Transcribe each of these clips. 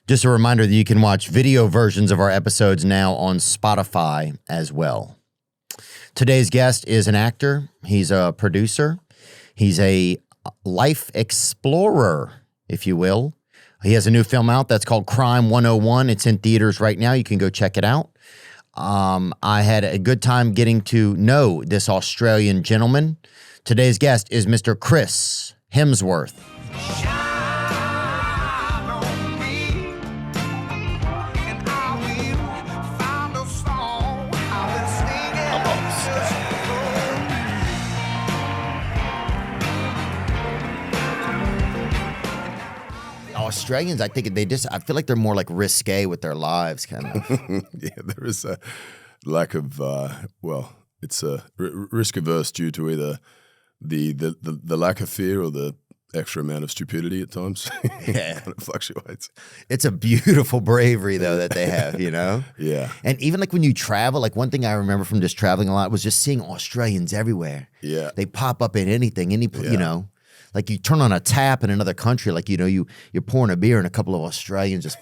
Just a reminder that you can watch video versions of our episodes now on Spotify as well. Today's guest is an actor. He's a producer. He's a life explorer, if you will. He has a new film out that's called Crime 101. It's in theaters right now. You can go check it out. I had a good time getting to know this Australian gentleman. Today's guest is Mr. Chris Hemsworth. Australians, I think I feel like they're more like risque with their lives, kind of. Yeah, there is a lack of, it's risk averse due to either the lack of fear or the extra amount of stupidity at times. Yeah. It kind of fluctuates. It's a beautiful bravery, though, that they have, you know? Yeah. And even like when you travel, like one thing I remember from just traveling a lot was just seeing Australians everywhere. Yeah. They pop up in anything, Yeah. you know? Like you turn on a tap in another country, like, you know, you're pouring a beer and a couple of Australians just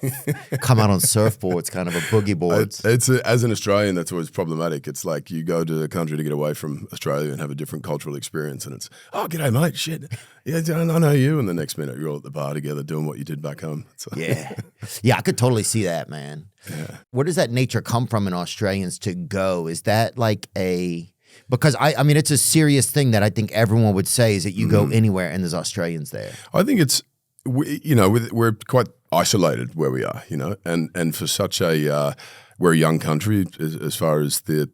come out on surfboards, kind of a boogie boards. As an Australian, that's always problematic. It's like you go to a country to get away from Australia and have a different cultural experience, and it's, oh, g'day, mate, shit. Yeah, I know you. And the next minute, you're all at the bar together doing what you did back home. So. Yeah. Yeah, I could totally see that, man. Yeah. Where does that nature come from in Australians to go? Is that like because I mean, it's a serious thing that I think everyone would say is that you go anywhere and there's Australians there. I think it's, we're quite isolated where we are, and for such we're a young country as far as the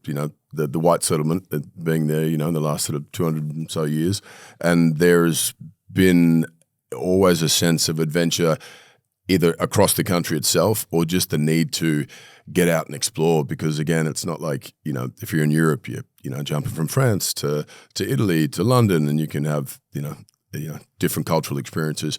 white settlement being there, in the last sort of 200 and so years. And there's been always a sense of adventure either across the country itself or just the need to get out and explore, because again, it's not like, if you're in Europe, you're, jumping from France to Italy to London, and you can have, different cultural experiences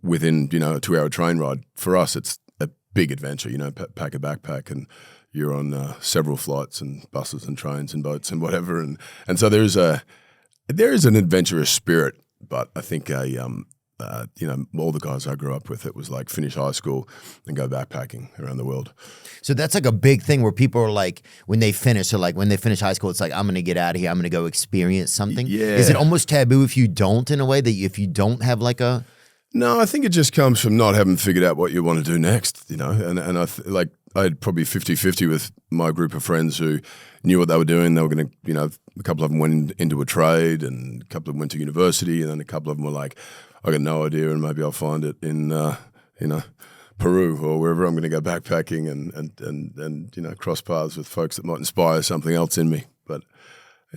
within, a 2-hour train ride. For us, it's a big adventure, pack a backpack and you're on several flights and buses and trains and boats and whatever. And so there is an adventurous spirit, but I think all the guys I grew up with, it was like finish high school and go backpacking around the world. So that's like a big thing where people are like, when they finish high school, it's like, I'm going to get out of here. I'm going to go experience something. Yeah. Is it almost taboo if you don't, in a way, that if you don't have like a... No, I think it just comes from not having figured out what you want to do next, and I had probably 50-50 with my group of friends who knew what they were doing. They were going to, a couple of them went into a trade and a couple of them went to university, and then a couple of them were like, I got no idea, and maybe I'll find it in, Peru or wherever I'm going to go backpacking and cross paths with folks that might inspire something else in me. But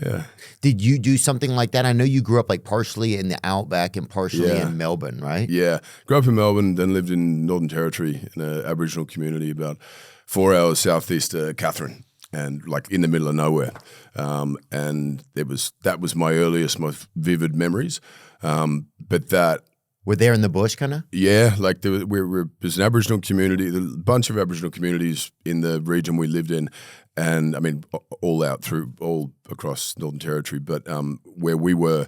yeah. Did you do something like that? I know you grew up like partially in the outback and partially in Melbourne, right? Yeah. Grew up in Melbourne, then lived in Northern Territory in an Aboriginal community about 4 hours southeast of Katherine, and like in the middle of nowhere. And that was my earliest, most vivid memories. But that... We're there in the bush, kind of? Yeah, like there's an Aboriginal community, a bunch of Aboriginal communities in the region we lived in, and I mean all across Northern Territory. But where we were,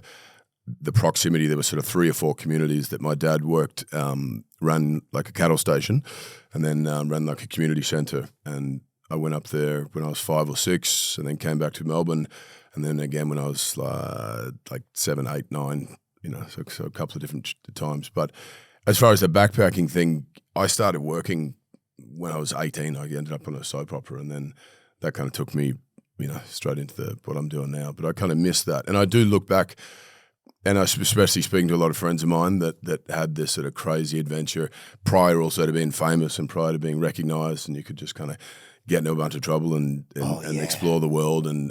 the proximity, there were sort of 3 or 4 communities that my dad worked, ran like a cattle station, and then ran like a community centre. And I went up there when I was 5 or 6, and then came back to Melbourne, and then again when I was like 7, 8, 9. So a couple of different times. But as far as the backpacking thing, I started working when I was 18. I ended up on a soap opera, and then that kind of took me, straight into what I'm doing now. But I kind of missed that. And I do look back, and I especially speaking to a lot of friends of mine that had this sort of crazy adventure prior also to being famous and prior to being recognised, and you could just kind of get into a bunch of trouble and explore the world and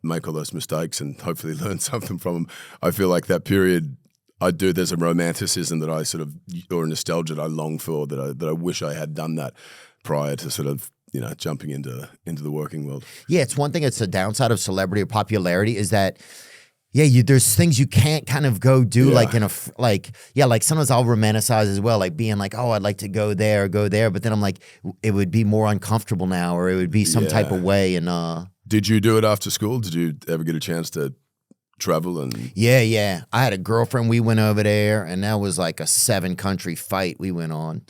make all those mistakes and hopefully learn something from them. I feel like that period, there's a romanticism that I sort of, or a nostalgia that I long for, that I wish I had done that prior to sort of, jumping into the working world. Yeah, it's one thing. It's a downside of celebrity or popularity is that, there's things you can't kind of go do like sometimes I'll romanticize as well, like being like, oh, I'd like to go there. But then I'm like, it would be more uncomfortable now, or it would be some type of way. And did you do it after school? Did you ever get a chance to travel and Yeah. I had a girlfriend. We went over there, and that was like a 7-country fight we went on.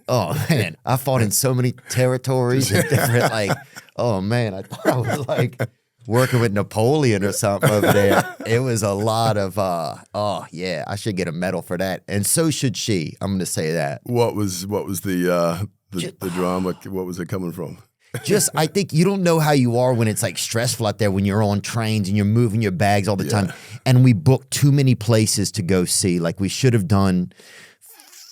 Oh man, I fought in so many territories and different oh man, I thought I was like working with Napoleon or something over there. It was a lot of oh yeah, I should get a medal for that, and so should she. I'm going to say that. What was the drama? What was it coming from? Just, I think you don't know how you are when it's like stressful out there when you're on trains and you're moving your bags all the time. And we booked too many places to go see. Like we should have done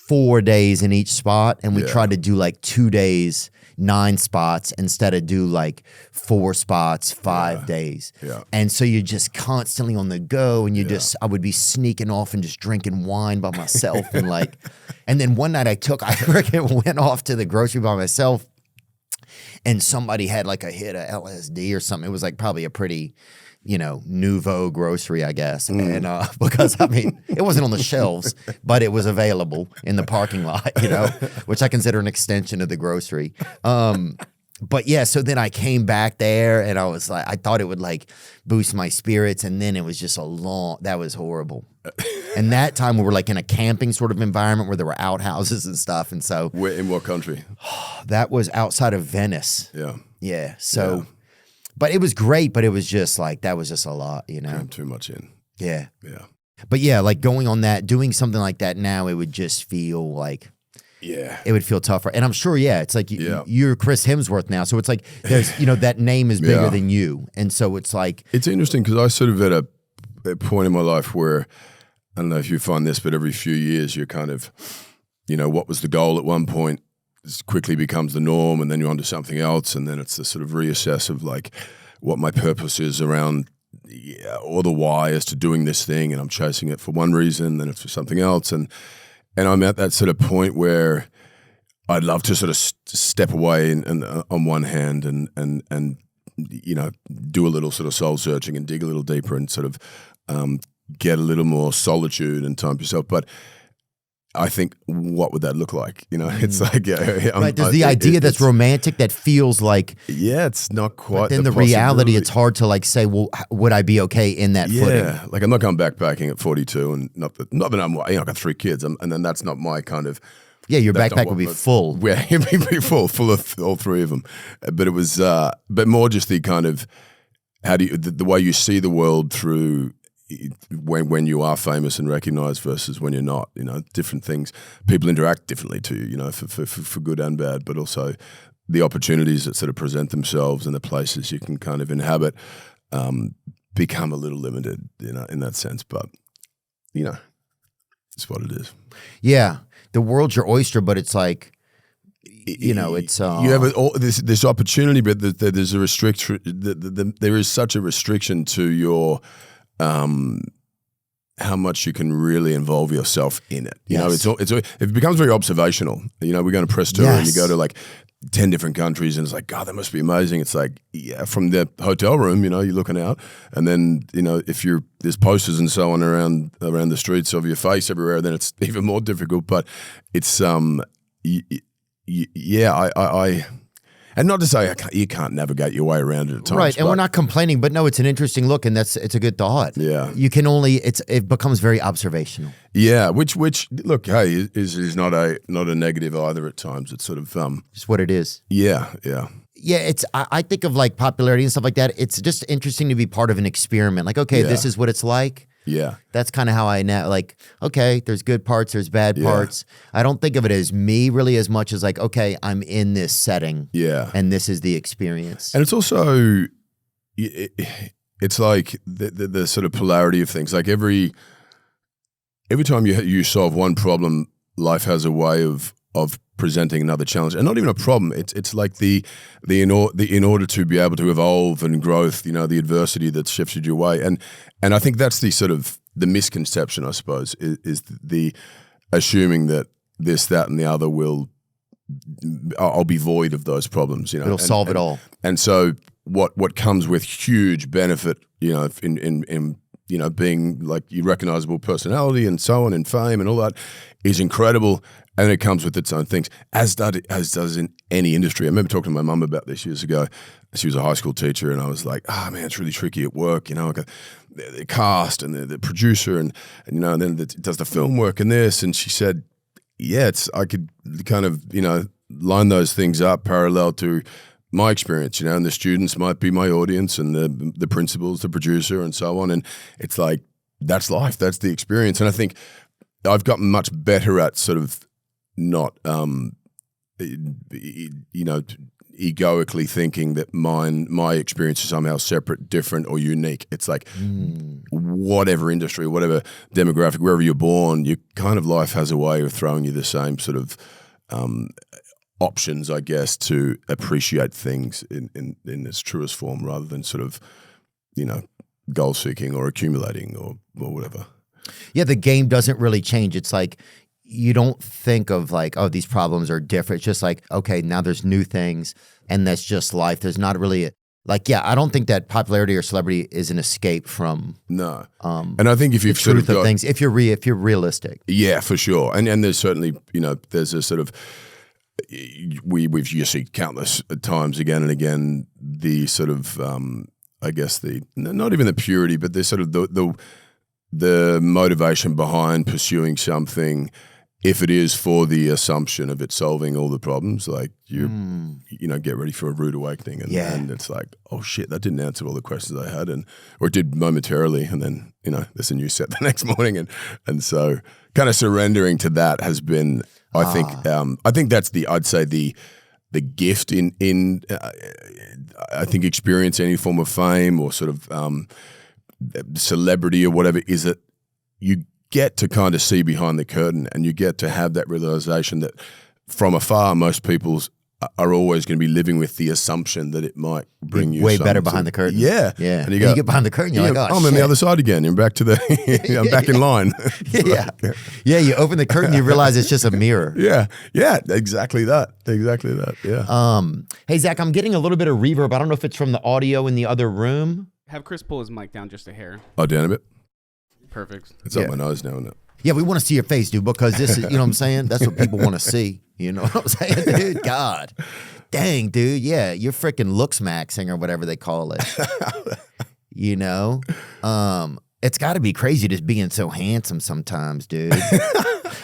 4 days in each spot, and we tried to do like 2 days, 9 spots instead of do like 4 spots, 5 days. Yeah. And so you're just constantly on the go, and I would be sneaking off and just drinking wine by myself and and then one night I went off to the grocery by myself. And somebody had like a hit of LSD or something. It was like probably a pretty, nouveau grocery, I guess. And because, I mean, it wasn't on the shelves, but it was available in the parking lot, which I consider an extension of the grocery. But yeah, so then I came back there and I was like, I thought it would like boost my spirits. And then it was just that was horrible. And that time we were like in a camping sort of environment where there were outhouses and stuff. And so. Where, in what country? That was outside of Venice. Yeah. Yeah. So, but it was great, but it was just like, that was just a lot, Crammed too much in. Yeah. Yeah. But yeah, like going on that, doing something like that now, it would just feel like. Yeah. It would feel tougher. And I'm sure, it's like you're Chris Hemsworth now. So it's like there's, that name is bigger than you. And so it's like. It's interesting because I sort of at a point in my life where, I don't know if you find this, but every few years you're kind of, what was the goal at one point quickly becomes the norm, and then you're onto something else. And then it's the sort of reassess of like what my purpose is around or the why as to doing this thing. And I'm chasing it for one reason, then it's for something else. And I'm at that sort of point where I'd love to sort of step away and on one hand and do a little sort of soul searching and dig a little deeper and sort of get a little more solitude and time for yourself. But I think, what would that look like? It's like right. There's the idea that's romantic that feels like it's not quite. But then the reality, it's hard to like say, well, would I be okay in that footing? Yeah, like I'm not going backpacking at 42, and not that I'm. I've got 3 kids, and then that's not my kind of. Yeah, your backpack would be full. Yeah, it'd be pretty full of all 3 of them. But it was, but more just the kind of how do you the way you see the world through. When you are famous and recognized versus when you're not, different things. People interact differently to you, for good and bad, but also the opportunities that sort of present themselves and the places you can kind of inhabit become a little limited, in that sense. But, it's what it is. Yeah. The world's your oyster, but it's like, it's you have this opportunity, but there's a restriction. There is such a restriction to your how much you can really involve yourself in it. It becomes very observational. We're going to press tour and you go to like 10 different countries and it's like, God, that must be amazing. It's like, from the hotel room, you're looking out, and then, if there's posters and so on around the streets of your face everywhere, then it's even more difficult. But it's, and not to say you can't navigate your way around it at times. Right, and we're not complaining, but no, it's an interesting look, and it's a good thought. Yeah. You can it becomes very observational. Yeah, which look, hey, is not a negative either at times. It's sort of just what it is. Yeah. Yeah, I think of like popularity and stuff like that. It's just interesting to be part of an experiment. Like, okay, this is what it's like. Yeah. That's kind of how I know, like, okay, there's good parts, there's bad parts. I don't think of it as me really as much as like, okay, I'm in this setting. Yeah. And this is the experience. And it's also, it's like the sort of polarity of things. Like every time you solve one problem, life has a way of presenting another challenge, and not even a problem. It's like in order to be able to evolve and growth, the adversity that shifted your way, and I think that's the sort of the misconception, I suppose, is the assuming that this, that, and the other I'll be void of those problems. It'll solve it all. And so what comes with huge benefit, in being like your recognizable personality and so on, and fame and all that, is incredible. And it comes with its own things, as does in any industry. I remember talking to my mum about this years ago. She was a high school teacher, and I was like, man, it's really tricky at work. You know, I got the cast and the producer and you know, and then does the film work and this. And she said, yeah, I could kind of, you know, line those things up parallel to my experience, you know, and the students might be my audience and the principals, the producer and so on. And it's like, that's life, that's the experience. And I think I've gotten much better at sort of not, you know, egoically thinking that my experience is somehow separate, different, or unique. It's like whatever industry, whatever demographic, wherever you're born, you kind of life has a way of throwing you the same sort of options, I guess, to appreciate things in its truest form, rather than sort of, you know, goal seeking or accumulating or whatever. Yeah, the game doesn't really change. It's like, you don't think of like, oh, these problems are different. It's just like, okay, now there's new things, and that's just life. There's not really I don't think that popularity or celebrity is an escape from no. And I think if you've the sort truth of of things, if you're realistic, yeah, for sure. And there's certainly, you know, there's a sort of you see countless times again and again the sort of I guess the not even the purity, but the sort of the motivation behind pursuing something, if it is for the assumption of it solving all the problems, like you know, get ready for a rude awakening, and it's like, oh shit, that didn't answer all the questions I had, or it did momentarily, and then, you know, there's a new set the next morning, and so kind of surrendering to that has been, I think that's I'd say the gift in I think experience any form of fame or sort of celebrity or whatever, is that you get to kind of see behind the curtain, and you get to have that realization that from afar, most people are always going to be living with the assumption that it might bring you way better behind the curtain. Yeah. Yeah. And you get behind the curtain, you're like, oh, I'm on the other side again. You're back to I'm back in line. Yeah, you open the curtain, you realize it's just a mirror. Yeah, exactly that. Yeah. Hey, Zach, I'm getting a little bit of reverb. I don't know if it's from the audio in the other room. Have Chris pull his mic down just a hair. Oh, down a bit? Perfect. It's up my nose now, isn't it? Yeah, we want to see your face, dude, because this is, you know what I'm saying? That's what people want to see. You know what I'm saying, dude? God. Dang, dude. Yeah, you're freaking looks maxing or whatever they call it. You know? It's got to be crazy just being so handsome sometimes, dude.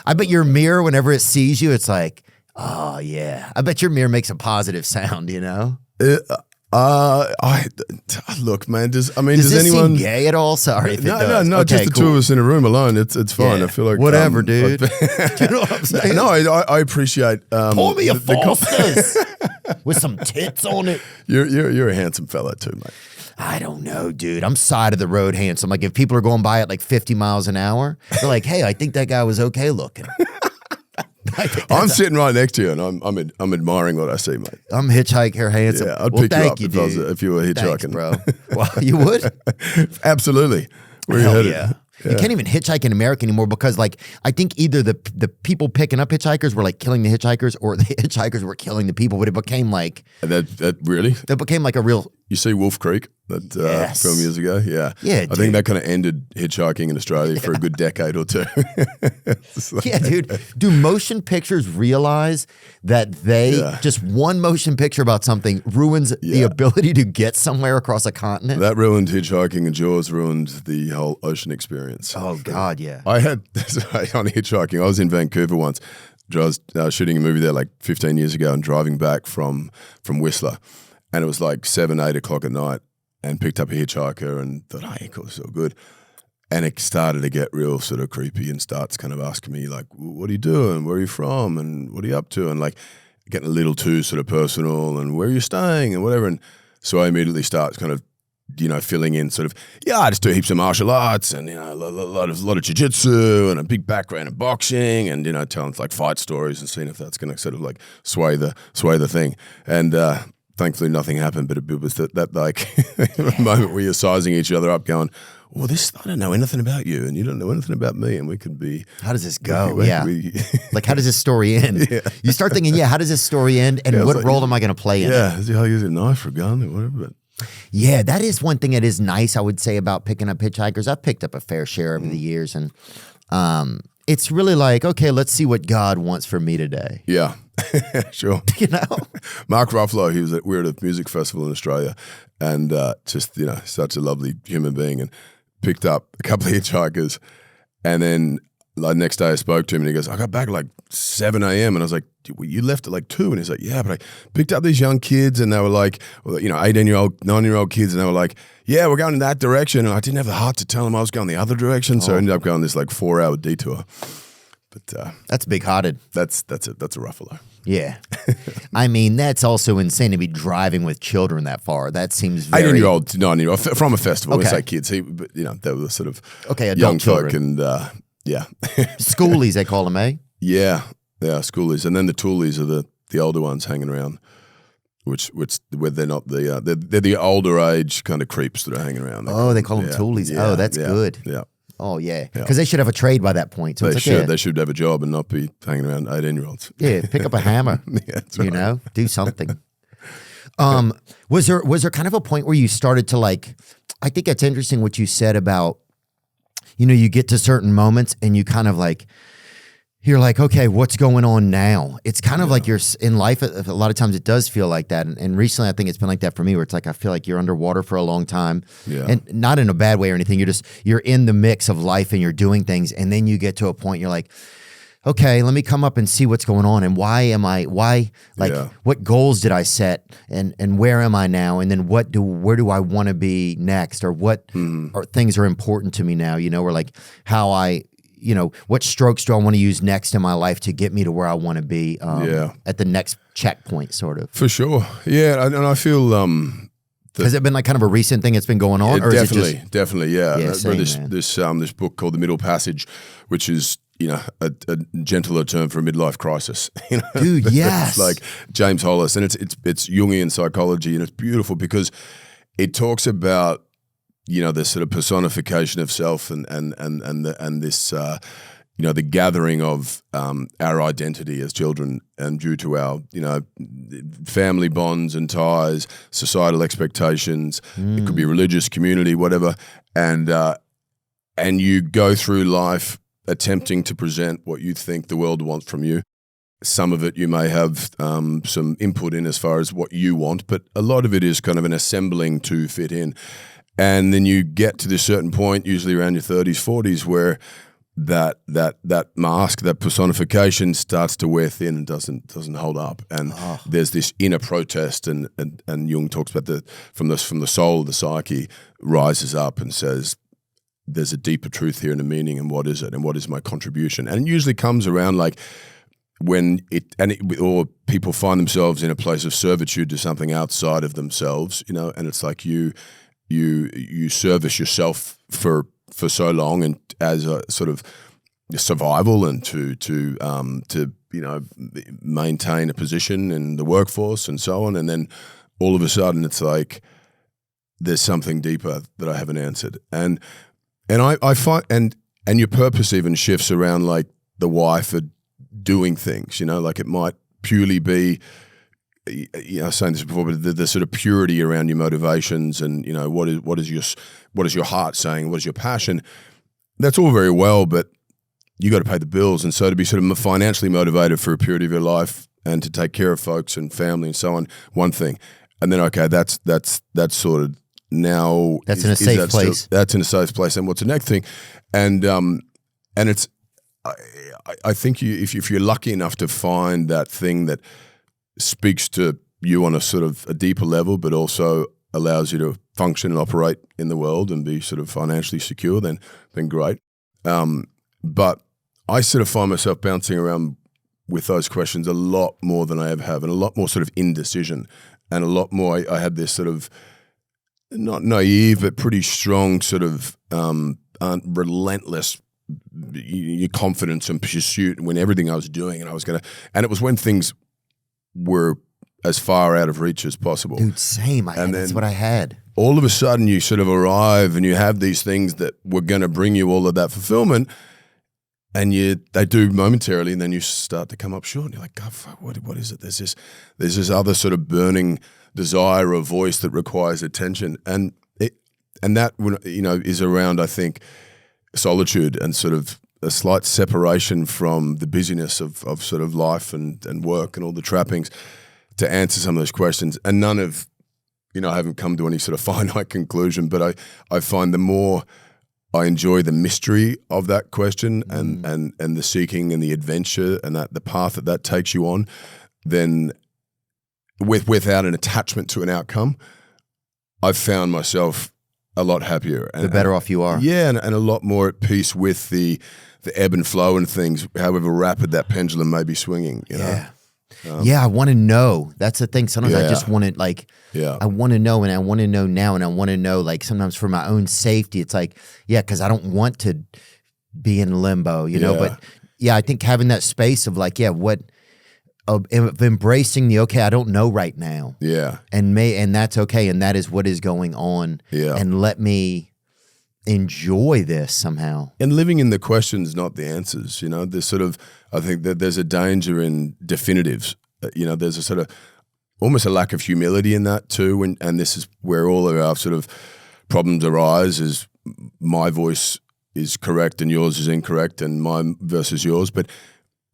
I bet your mirror, whenever it sees you, it's like, oh, yeah. I bet your mirror makes a positive sound, you know? Look, man. Does this anyone seem gay at all? Sorry if it does. No, Okay, just the two of us in a room alone. It's fine. Yeah. I feel like whatever, dude. Do you know what I'm saying? No, I appreciate. Pour me a Foster's with some tits on it. You're a handsome fella too, mate. I don't know, dude. I'm side of the road handsome. Like if people are going by at like 50 miles an hour, they're like, "Hey, I think that guy was okay looking." I'm sitting right next to you, and I'm admiring what I see, mate. I'm hitchhiker handsome. Yeah, I'd pick you up if you were hitchhiking, Thanks, bro. Well, you would? Absolutely. Where Hell you headed? yeah. You can't even hitchhike in America anymore because, like, I think either the people picking up hitchhikers were like killing the hitchhikers, or the hitchhikers were killing the people. But it became like that really. That became like a real. You see Wolf Creek, that film years ago? Yeah. Yeah, I think that kind of ended hitchhiking in Australia for a good decade or two. Yeah, dude. Do motion pictures realize that just one motion picture about something ruins the ability to get somewhere across a continent? That ruined hitchhiking, and Jaws ruined the whole ocean experience. Oh, God, yeah. I had, on hitchhiking, I was in Vancouver once. I was shooting a movie there like 15 years ago and driving back from Whistler. And it was like 7, 8 o'clock at night, and picked up a hitchhiker and thought, hey, cool, so good. And it started to get real sort of creepy, and starts kind of asking me like, what are you doing? Where are you from? And what are you up to? And like getting a little too sort of personal, and where are you staying and whatever. And so I immediately start kind of, you know, filling in sort of, I just do heaps of martial arts, and, you know, a lot of jiu-jitsu, and a big background in boxing, and, you know, telling like fight stories and seeing if that's going to sort of like sway the thing. And, thankfully, nothing happened, but it was that like moment where you're sizing each other up, going, "Well, I don't know anything about you, and you don't know anything about me, and we could be." How does this go? Like, how does this story end? Yeah. You start thinking, how does this story end, and what role am I going to play in? Yeah, is he using a knife or a gun or whatever? But yeah, that is one thing that is nice, I would say, about picking up hitchhikers. I've picked up a fair share over the years, and it's really like, okay, let's see what God wants for me today. Yeah, sure. You know? Mark Ruffalo, we were at a music festival in Australia, and just, such a lovely human being, and picked up a couple of hitchhikers, and then like next day I spoke to him, and he goes, I got back at like 7 a.m. and I was like, you left at like 2, and he's like, yeah, but I picked up these young kids, and they were like, 18-year-old, 9-year-old kids, and they were like, yeah, we're going in that direction, and I didn't have the heart to tell them I was going the other direction, so I ended up going this like 4-hour detour. But that's big-hearted. That's a Ruffalo. Yeah. I mean, that's also insane to be driving with children that far. That seems very... 18-year-old to 9-year-old, from a festival, Okay. we say kids, they were sort of adult young children. folk, and yeah. Schoolies, they call them, eh? Yeah, schoolies. And then the toolies are the older ones hanging around, which where they're not they're the older age kind of creeps that are hanging around. They call them toolies. Yeah, Oh, that's good. Yeah. Oh, yeah. Because they should have a trade by that point. So They it's like, should. yeah. They should have a job and not be hanging around 18-year-olds. Yeah, pick up a hammer. Yeah, that's right. Do something. Was there kind of a point where you started to like, I think it's interesting what you said about, you get to certain moments and you kind of like, you're like, okay, what's going on now? It's kind of like you're in life. A lot of times it does feel like that. And recently I think it's been like that for me, where it's like, I feel like you're underwater for a long time, and not in a bad way or anything. You're in the mix of life and you're doing things. And then you get to a point you're like, okay, let me come up and see what's going on. And what goals did I set, and where am I now? And then where do I want to be next? Or what or things are important to me now, or like how what strokes do I want to use next in my life to get me to where I want to be at the next checkpoint, sort of. For sure. Yeah. And I feel, has it been like kind of a recent thing that's been going on? Or definitely, is it just... definitely. Yeah. Yeah, I same, read this book called The Middle Passage, which is, a gentler term for a midlife crisis. Dude, yes. It's like James Hollis, and it's Jungian psychology, and it's beautiful because it talks about, this sort of personification of self and this the gathering of our identity as children, and due to our family bonds and ties, societal expectations. It could be religious, community, whatever, and you go through life attempting to present what you think the world wants from you. Some of it you may have some input in as far as what you want, but a lot of it is kind of an assembling to fit in. And then you get to this certain point, usually around your 30s, 40s, where that mask, that personification starts to wear thin and doesn't hold up. And there's this inner protest, and Jung talks about from the soul of the psyche rises up and says, there's a deeper truth here and a meaning, and what is it, and what is my contribution? And it usually comes around like when or people find themselves in a place of servitude to something outside of themselves, and it's like you service yourself for so long, and as a sort of survival, and to maintain a position in the workforce and so on, and then all of a sudden it's like there's something deeper that I haven't answered, and I find and your purpose even shifts around like the why for doing things, like it might purely be, I was saying this before, but the sort of purity around your motivations, and what is your heart saying, what is your passion? That's all very well, but you got to pay the bills, and so to be sort of financially motivated for a period of your life and to take care of folks and family and so on, one thing, and then okay, that's sort of now that's in a safe place. That's in a safe place, and what's the next thing? And it's I think if you're lucky enough to find that thing that speaks to you on a sort of a deeper level, but also allows you to function and operate in the world and be sort of financially secure, then great. But I sort of find myself bouncing around with those questions a lot more than I ever have, and a lot more sort of indecision, and a lot more. I had this sort of not naive, but pretty strong sort of relentless your confidence and pursuit when everything I was doing, and it was when things were as far out of reach as possible. Dude, same. That's what I had. All of a sudden you sort of arrive and you have these things that were going to bring you all of that fulfillment, and they do momentarily, and then you start to come up short, and you're like, God, fuck, what is it? There's this other sort of burning desire or voice that requires attention, and that is around, I think, solitude and sort of a slight separation from the busyness of sort of life and work and all the trappings to answer some of those questions. And none of, I haven't come to any sort of finite conclusion, but I find the more I enjoy the mystery of that question and the seeking and the adventure and that the path that takes you on, then without an attachment to an outcome, I've found myself a lot happier. The better off you are. Yeah, and a lot more at peace with the ebb and flow and things, however rapid that pendulum may be swinging. You know? Yeah, I want to know. That's the thing. Sometimes I just want to I want to know, and I want to know now, and I want to know sometimes for my own safety. It's because I don't want to be in limbo, you know. But I think having that space of of embracing the I don't know right now. Yeah, and that's okay, and that is what is going on. Yeah, and let me enjoy this somehow. And living in the questions, not the answers. You know, there's sort of, I think that there's a danger in definitives. There's a sort of almost a lack of humility in that too. And this is where all of our sort of problems arise, is my voice is correct and yours is incorrect, and mine versus yours. But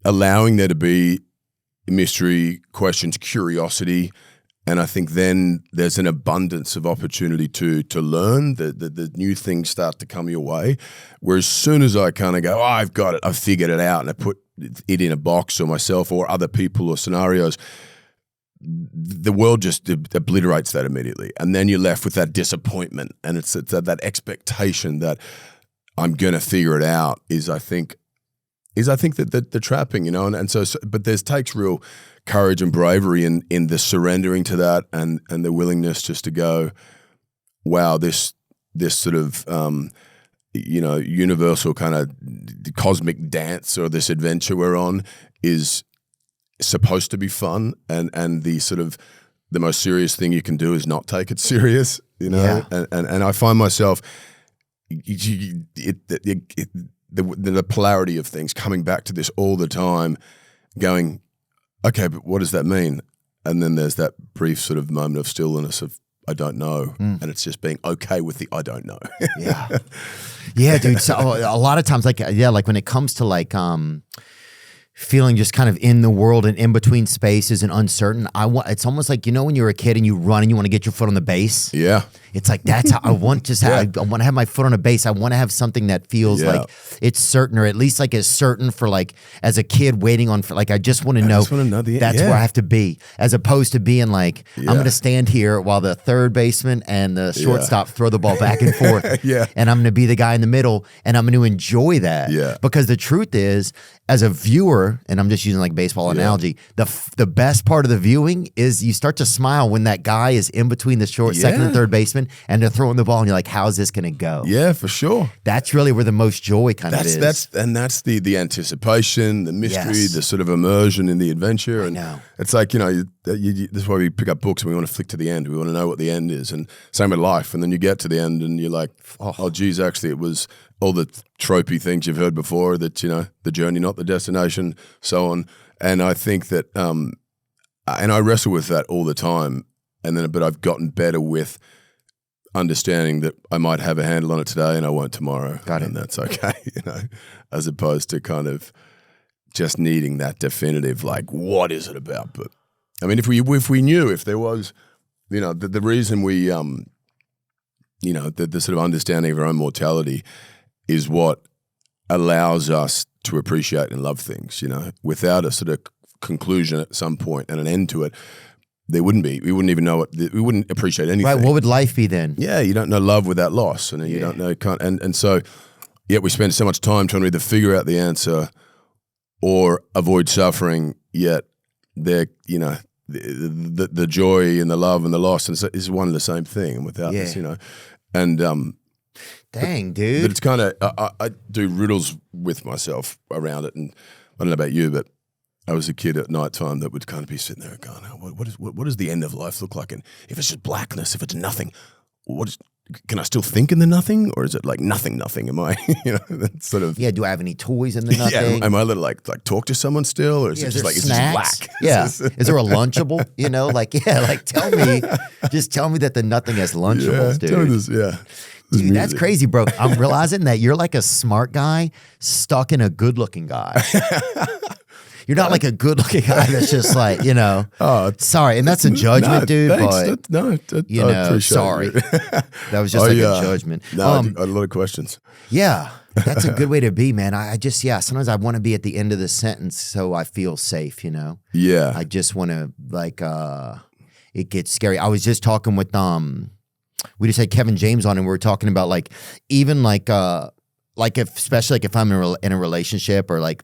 allowing there to be mystery, questions, curiosity, and I think then there's an abundance of opportunity to learn. The new things start to come your way. Whereas as soon as I kind of go, I've got it, I've figured it out, and I put it in a box or myself or other people or scenarios, the world just obliterates that immediately. And then you're left with that disappointment, and it's that expectation that I'm going to figure it out I think that the trapping, and so but takes real courage and bravery in the surrendering to that and the willingness just to go, wow, this sort of universal kind of cosmic dance or this adventure we're on is supposed to be fun, and the sort of the most serious thing you can do is not take it serious, and I find myself the polarity of things, coming back to this all the time, going, okay, but what does that mean? And then there's that brief sort of moment of stillness of I don't know, and it's just being okay with the I don't know. Yeah, dude. So a lot of times, when it comes to feeling just kind of in the world and in between spaces and uncertain, it's almost like, when you're a kid and you run and you want to get your foot on the base. Yeah. It's like, that's how I want I want to have my foot on a base. I want to have something that feels like it's certain, or at least as certain for as a kid waiting on, I just want to know, that's where I have to be, as opposed to being I'm going to stand here while the third baseman and the shortstop throw the ball back and forth. And I'm going to be the guy in the middle, and I'm going to enjoy that. Yeah. Because the truth is, as a viewer, and I'm just using baseball analogy, the best part of the viewing is you start to smile when that guy is in between the second and third baseman, and they're throwing the ball, and you're like, how's this going to go? Yeah, for sure. That's really where the most joy kind of is. That's the anticipation, the mystery, the sort of immersion in the adventure. And it's like, this is why we pick up books and we want to flick to the end. We want to know what the end is. And same with life. And then you get to the end and you're like, oh geez, actually it was all the tropey things you've heard before, that, the journey, not the destination, so on. And I think that, and I wrestle with that all the time. But I've gotten better with understanding that I might have a handle on it today and I won't tomorrow. And that's okay, as opposed to kind of just needing that definitive, what is it about? But I mean, if we knew, if there was, the reason we, the sort of understanding of our own mortality is what allows us to appreciate and love things, without a sort of conclusion at some point and an end to it. There wouldn't be. We wouldn't even know it. We wouldn't appreciate anything. Right. What would life be then? Yeah. You don't know love without loss. And you don't know, and so, yet we spend so much time trying to either figure out the answer or avoid suffering, yet the joy and the love and the loss is one and the same thing. And without this, and, dang, dude. But it's kind of, I do riddles with myself around it. And I don't know about you, but I was a kid at night time that would kind of be sitting there going, what does the end of life look like? And if it's just blackness, if it's nothing, can I still think in the nothing? Or is it nothing? Am I, that's sort of. Yeah, do I have any toys in the nothing? Am I allowed to talk to someone still? Or is it just it's just black? Yeah. Is there a Lunchable? Tell me that the nothing has Lunchables, dude. Tell me this, Dude, that's crazy, bro. I'm realizing that you're like a smart guy stuck in a good-looking guy. You're not like a good-looking guy that's just like, you know. Sorry, and that's a judgment, dude. Thanks. But you know, sorry, that was just like a judgment. No, I had a lot of questions. Yeah, that's a good way to be, man. I just sometimes I want to be at the end of the sentence so I feel safe. You know. Yeah. I just want to like. It gets scary. I was just talking with we just had Kevin James on, and we were talking about like even like if especially like if I'm in a relationship or like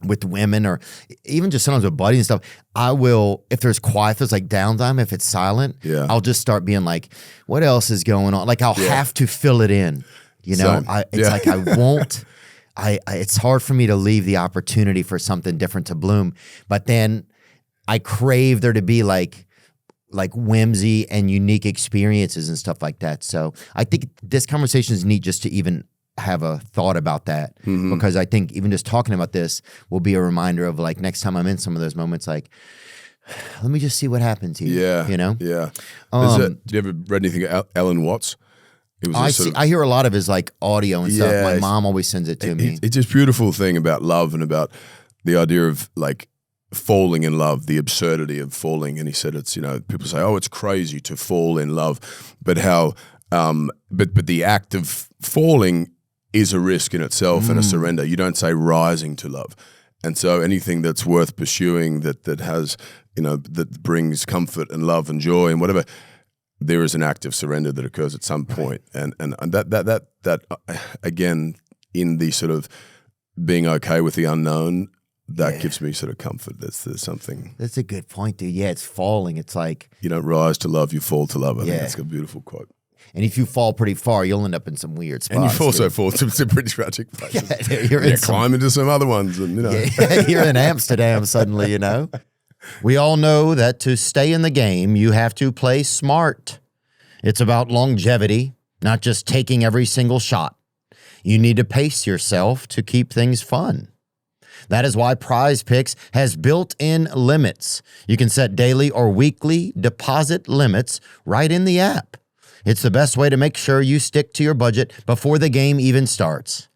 with women or even just sometimes with buddies and stuff, I will, if there's quiet, if it's like downtime, if it's silent, I'll just start being like, what else is going on? Like I'll have to fill it in, you know. It's like I won't. It's hard for me to leave the opportunity for something different to bloom, but then I crave there to be like whimsy and unique experiences and stuff like that. So I think this conversation is neat just to even have a thought about that, because I think even just talking about this will be a reminder of like next time I'm in some of those moments, like, let me just see what happens here. Yeah. You know? Yeah. Did you ever read anything about Alan Watts? It was I hear a lot of his like audio and stuff. My mom always sends it to me. It's this beautiful thing about love and about the idea of like falling in love, the absurdity of falling. And he said, it's, you know, people say, oh, it's crazy to fall in love, but how, but the act of falling is a risk in itself and a surrender. You don't say rising to love. And so anything that's worth pursuing that has, you know, that brings comfort and love and joy and whatever, there is an act of surrender that occurs at some point. And that again, in the sort of being okay with the unknown, that gives me sort of comfort. There's something. That's a good point, dude. Yeah, it's falling. It's like you don't rise to love, you fall to love. I think that's a beautiful quote. And if you fall pretty far, you'll end up in some weird spots. And you also fall to some pretty tragic places. You're climb into some other ones, and you know. You're in Amsterdam suddenly, you know. We all know that to stay in the game, you have to play smart. It's about longevity, not just taking every single shot. You need to pace yourself to keep things fun. That is why Prize Picks has built-in limits. You can set daily or weekly deposit limits right in the app. It's the best way to make sure you stick to your budget before the game even starts.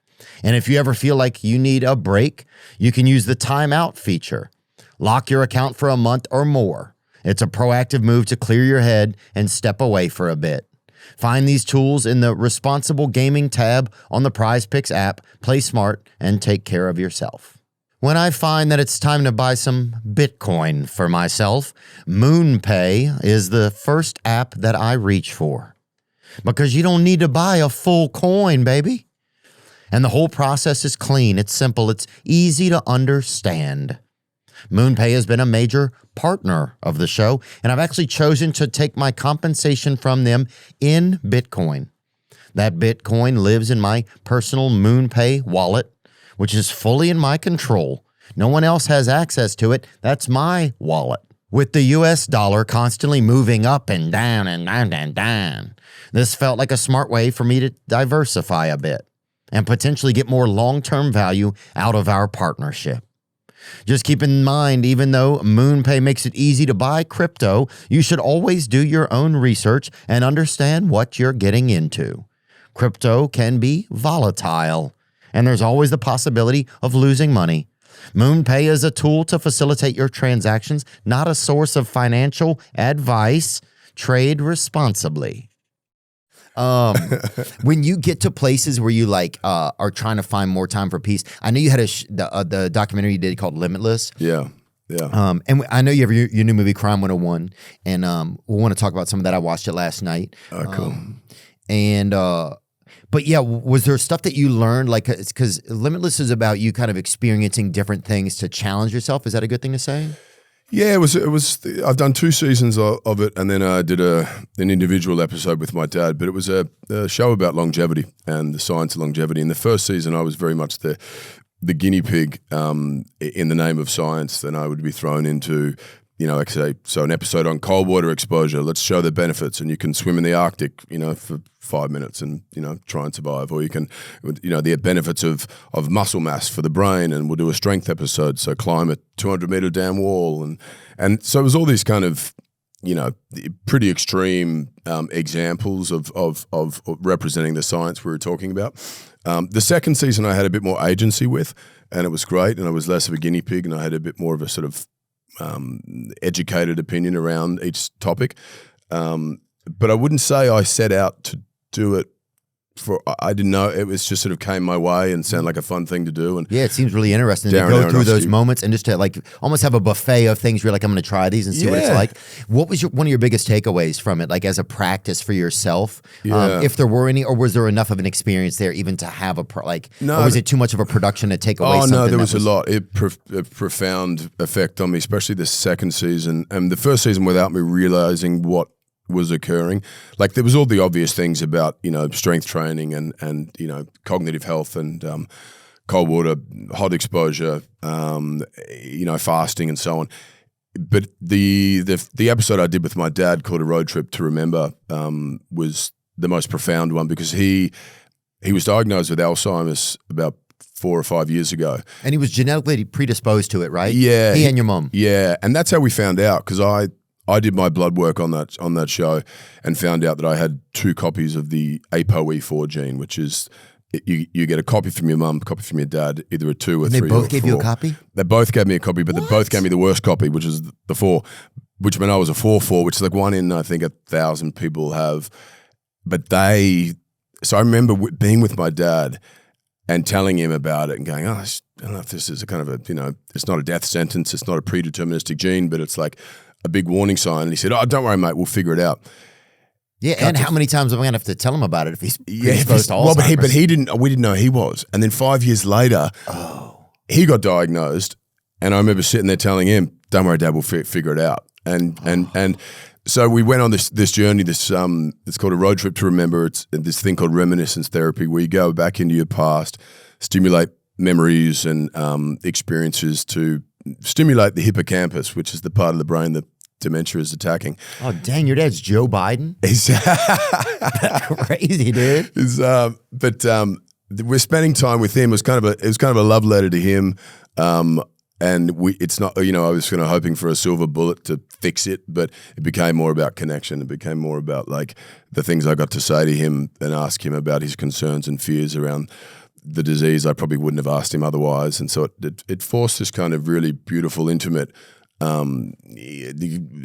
And if you ever feel like you need a break, you can use the timeout feature. Lock your account for a month or more. It's a proactive move to clear your head and step away for a bit. Find these tools in the Responsible Gaming tab on the Prize Picks app. Play smart and take care of yourself. When I find that it's time to buy some Bitcoin for myself, MoonPay is the first app that I reach for. Because you don't need to buy a full coin, baby. And the whole process is clean, it's simple, it's easy to understand. MoonPay has been a major partner of the show, and I've actually chosen to take my compensation from them in Bitcoin. That Bitcoin lives in my personal MoonPay wallet, which is fully in my control. No one else has access to it. That's my wallet. With the US dollar constantly moving up and down and down and down, this felt like a smart way for me to diversify a bit and potentially get more long-term value out of our partnership. Just keep in mind, even though MoonPay makes it easy to buy crypto, you should always do your own research and understand what you're getting into. Crypto can be volatile, and there's always the possibility of losing money. MoonPay is a tool to facilitate your transactions, not a source of financial advice. Trade responsibly. When you get to places where you like are trying to find more time for peace, I know you had the documentary you did called Limitless. Yeah. And I know you have your new movie Crime 101, and we want to talk about some of that. I watched it last night. Oh, cool. But yeah, was there stuff that you learned? Like, because Limitless is about you kind of experiencing different things to challenge yourself. Is that a good thing to say? Yeah, it was. I've done 2 seasons of it, and then I did an individual episode with my dad. But it was a show about longevity and the science of longevity. In the first season, I was very much the guinea pig in the name of science. Then I would be thrown into, you know, like say, so an episode on cold water exposure. Let's show the benefits, and you can swim in the Arctic, you know, for 5 minutes and, you know, try and survive. Or you can, you know, the benefits of muscle mass for the brain, and we'll do a strength episode. So climb a 200-meter damn wall, and so it was all these kind of pretty extreme examples of representing the science we were talking about. The second season I had a bit more agency with, and it was great, and I was less of a guinea pig, and I had a bit more of a sort of educated opinion around each topic. But I wouldn't say I set out to do it I didn't know. It was just sort of came my way and sounded like a fun thing to do. And yeah, it seems really interesting to go through those moments and just to like almost have a buffet of things. You're like, I'm going to try these and see what it's like. What was one of your biggest takeaways from it, like as a practice for yourself? If there were any, or was there enough of an experience there even to have or was it too much of a production to take away? Oh no, there was a lot. A profound effect on me, especially the second season and the first season without me realizing what was occurring. Like there was all the obvious things about, strength training and cognitive health and cold water, hot exposure, fasting and so on. But the episode I did with my dad called A Road Trip to Remember was the most profound one because he was diagnosed with Alzheimer's about 4 or 5 years ago. And he was genetically predisposed to it, right? Yeah. He and your mom. Yeah. And that's how we found out because I did my blood work on that show and found out that I had 2 copies of the ApoE4 gene, which is you get a copy from your mum, a copy from your dad, either a 2 or 3 or 4. They both gave you a copy? They both gave me a copy, but they both gave me the worst copy, which is the 4, which meant I was a 4/4, which is like 1 in, I think, 1,000 people have. But so I remember being with my dad and telling him about it and going, I don't know if this is a kind of it's not a death sentence, it's not a predeterministic gene, but it's like a big warning sign. And he said, don't worry, mate, we'll figure it out. Yeah, and how many times am I going to have to tell him about it if he's exposed to Alzheimer's? Well, but we didn't know he was. And then 5 years later, he got diagnosed, and I remember sitting there telling him, don't worry, Dad, we'll figure it out. And so we went on this journey, it's called A Road Trip to Remember. It's this thing called reminiscence therapy, where you go back into your past, stimulate memories and experiences to stimulate the hippocampus, which is the part of the brain that dementia is attacking. Oh, dang, your dad's Joe Biden? That's crazy, dude. We're spending time with him. It was kind of a love letter to him. And it's not, I was kind of hoping for a silver bullet to fix it, but it became more about connection. It became more about like the things I got to say to him and ask him about his concerns and fears around the disease. I probably wouldn't have asked him otherwise. And so it forced this kind of really beautiful, intimate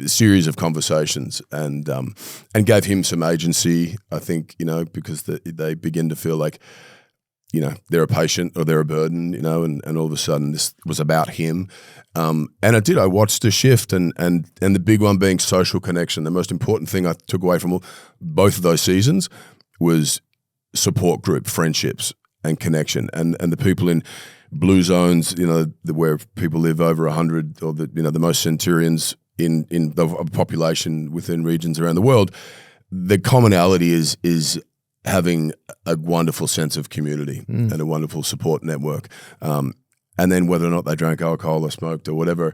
series of conversations and gave him some agency, I think, because they begin to feel like, they're a patient or they're a burden, and all of a sudden this was about him. And I watched the shift and the big one being social connection. The most important thing I took away from both of those seasons was support group, friendships and connection. And the people in blue zones, where people live over 100 or the most centurions in the population within regions around the world, the commonality is having a wonderful sense of community and a wonderful support network. And then whether or not they drank alcohol or smoked or whatever,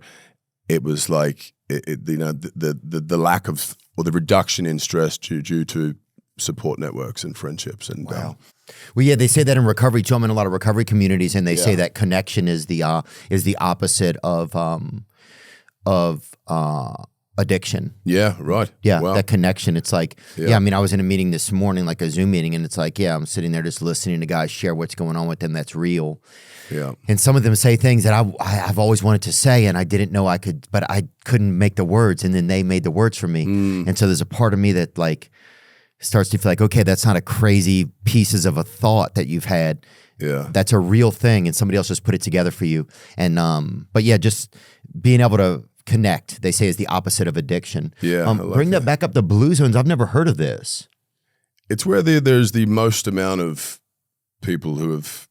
it was like, the lack of, or the reduction in stress due to support networks and friendships. And wow. Well, yeah, they say that in recovery too. I'm in a lot of recovery communities, and they say that connection is the opposite of addiction. Yeah, right. Yeah, wow. That connection. It's like, I mean, I was in a meeting this morning, like a Zoom meeting, and it's like, I'm sitting there just listening to guys share what's going on with them that's real. Yeah. And some of them say things that I've always wanted to say, and I didn't know I could, but I couldn't make the words, and then they made the words for me. And so there's a part of me that like starts to feel like, okay, that's not a crazy pieces of a thought that you've had. Yeah. That's a real thing, and somebody else just put it together for you. And but yeah, just being able to connect, they say, is the opposite of addiction. Yeah. Bring that back up, the blue zones. I've never heard of this. It's where there's the most amount of people who have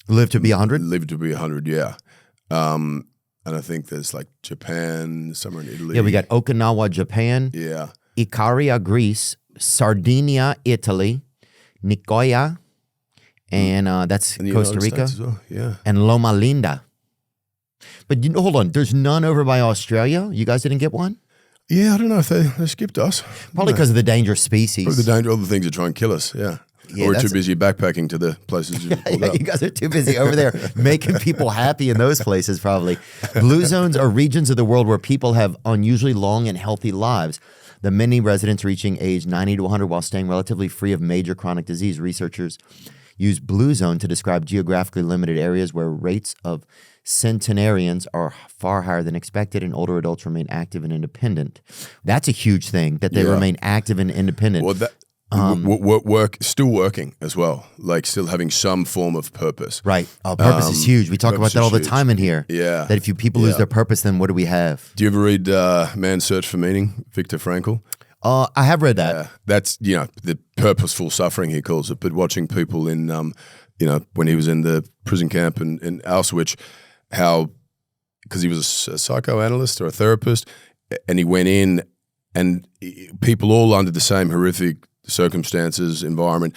lived to be 100? Lived to be 100, yeah. And I think there's like Japan, somewhere in Italy. Yeah, we got Okinawa, Japan. Yeah. Ikaria, Greece. Sardinia, Italy. Nicoya, and that's and Costa Rica. As well. Yeah. And Loma Linda. But hold on, there's none over by Australia? You guys didn't get one? Yeah, I don't know if they skipped us. Probably because of the dangerous species. Probably the danger, all the things that try and kill us, yeah. Or we're too busy backpacking to the places you pulled up. You guys are too busy over there making people happy in those places, probably. Blue zones are regions of the world where people have unusually long and healthy lives. The many residents reaching age 90 to 100 while staying relatively free of major chronic disease. Researchers use blue zone to describe geographically limited areas where rates of centenarians are far higher than expected, and older adults remain active and independent. That's a huge thing, that they remain active and independent. Well, that still working as well, like still having some form of purpose. Right. Purpose is huge. We talk about that all the time in here. Yeah. That if people lose their purpose, then what do we have? Do you ever read Man's Search for Meaning, Viktor Frankl? I have read that. That's, the purposeful suffering, he calls it, but watching people in, when he was in the prison camp in Auschwitz, how, because he was a psychoanalyst or a therapist, and he went in and people all under the same horrific circumstances, environment,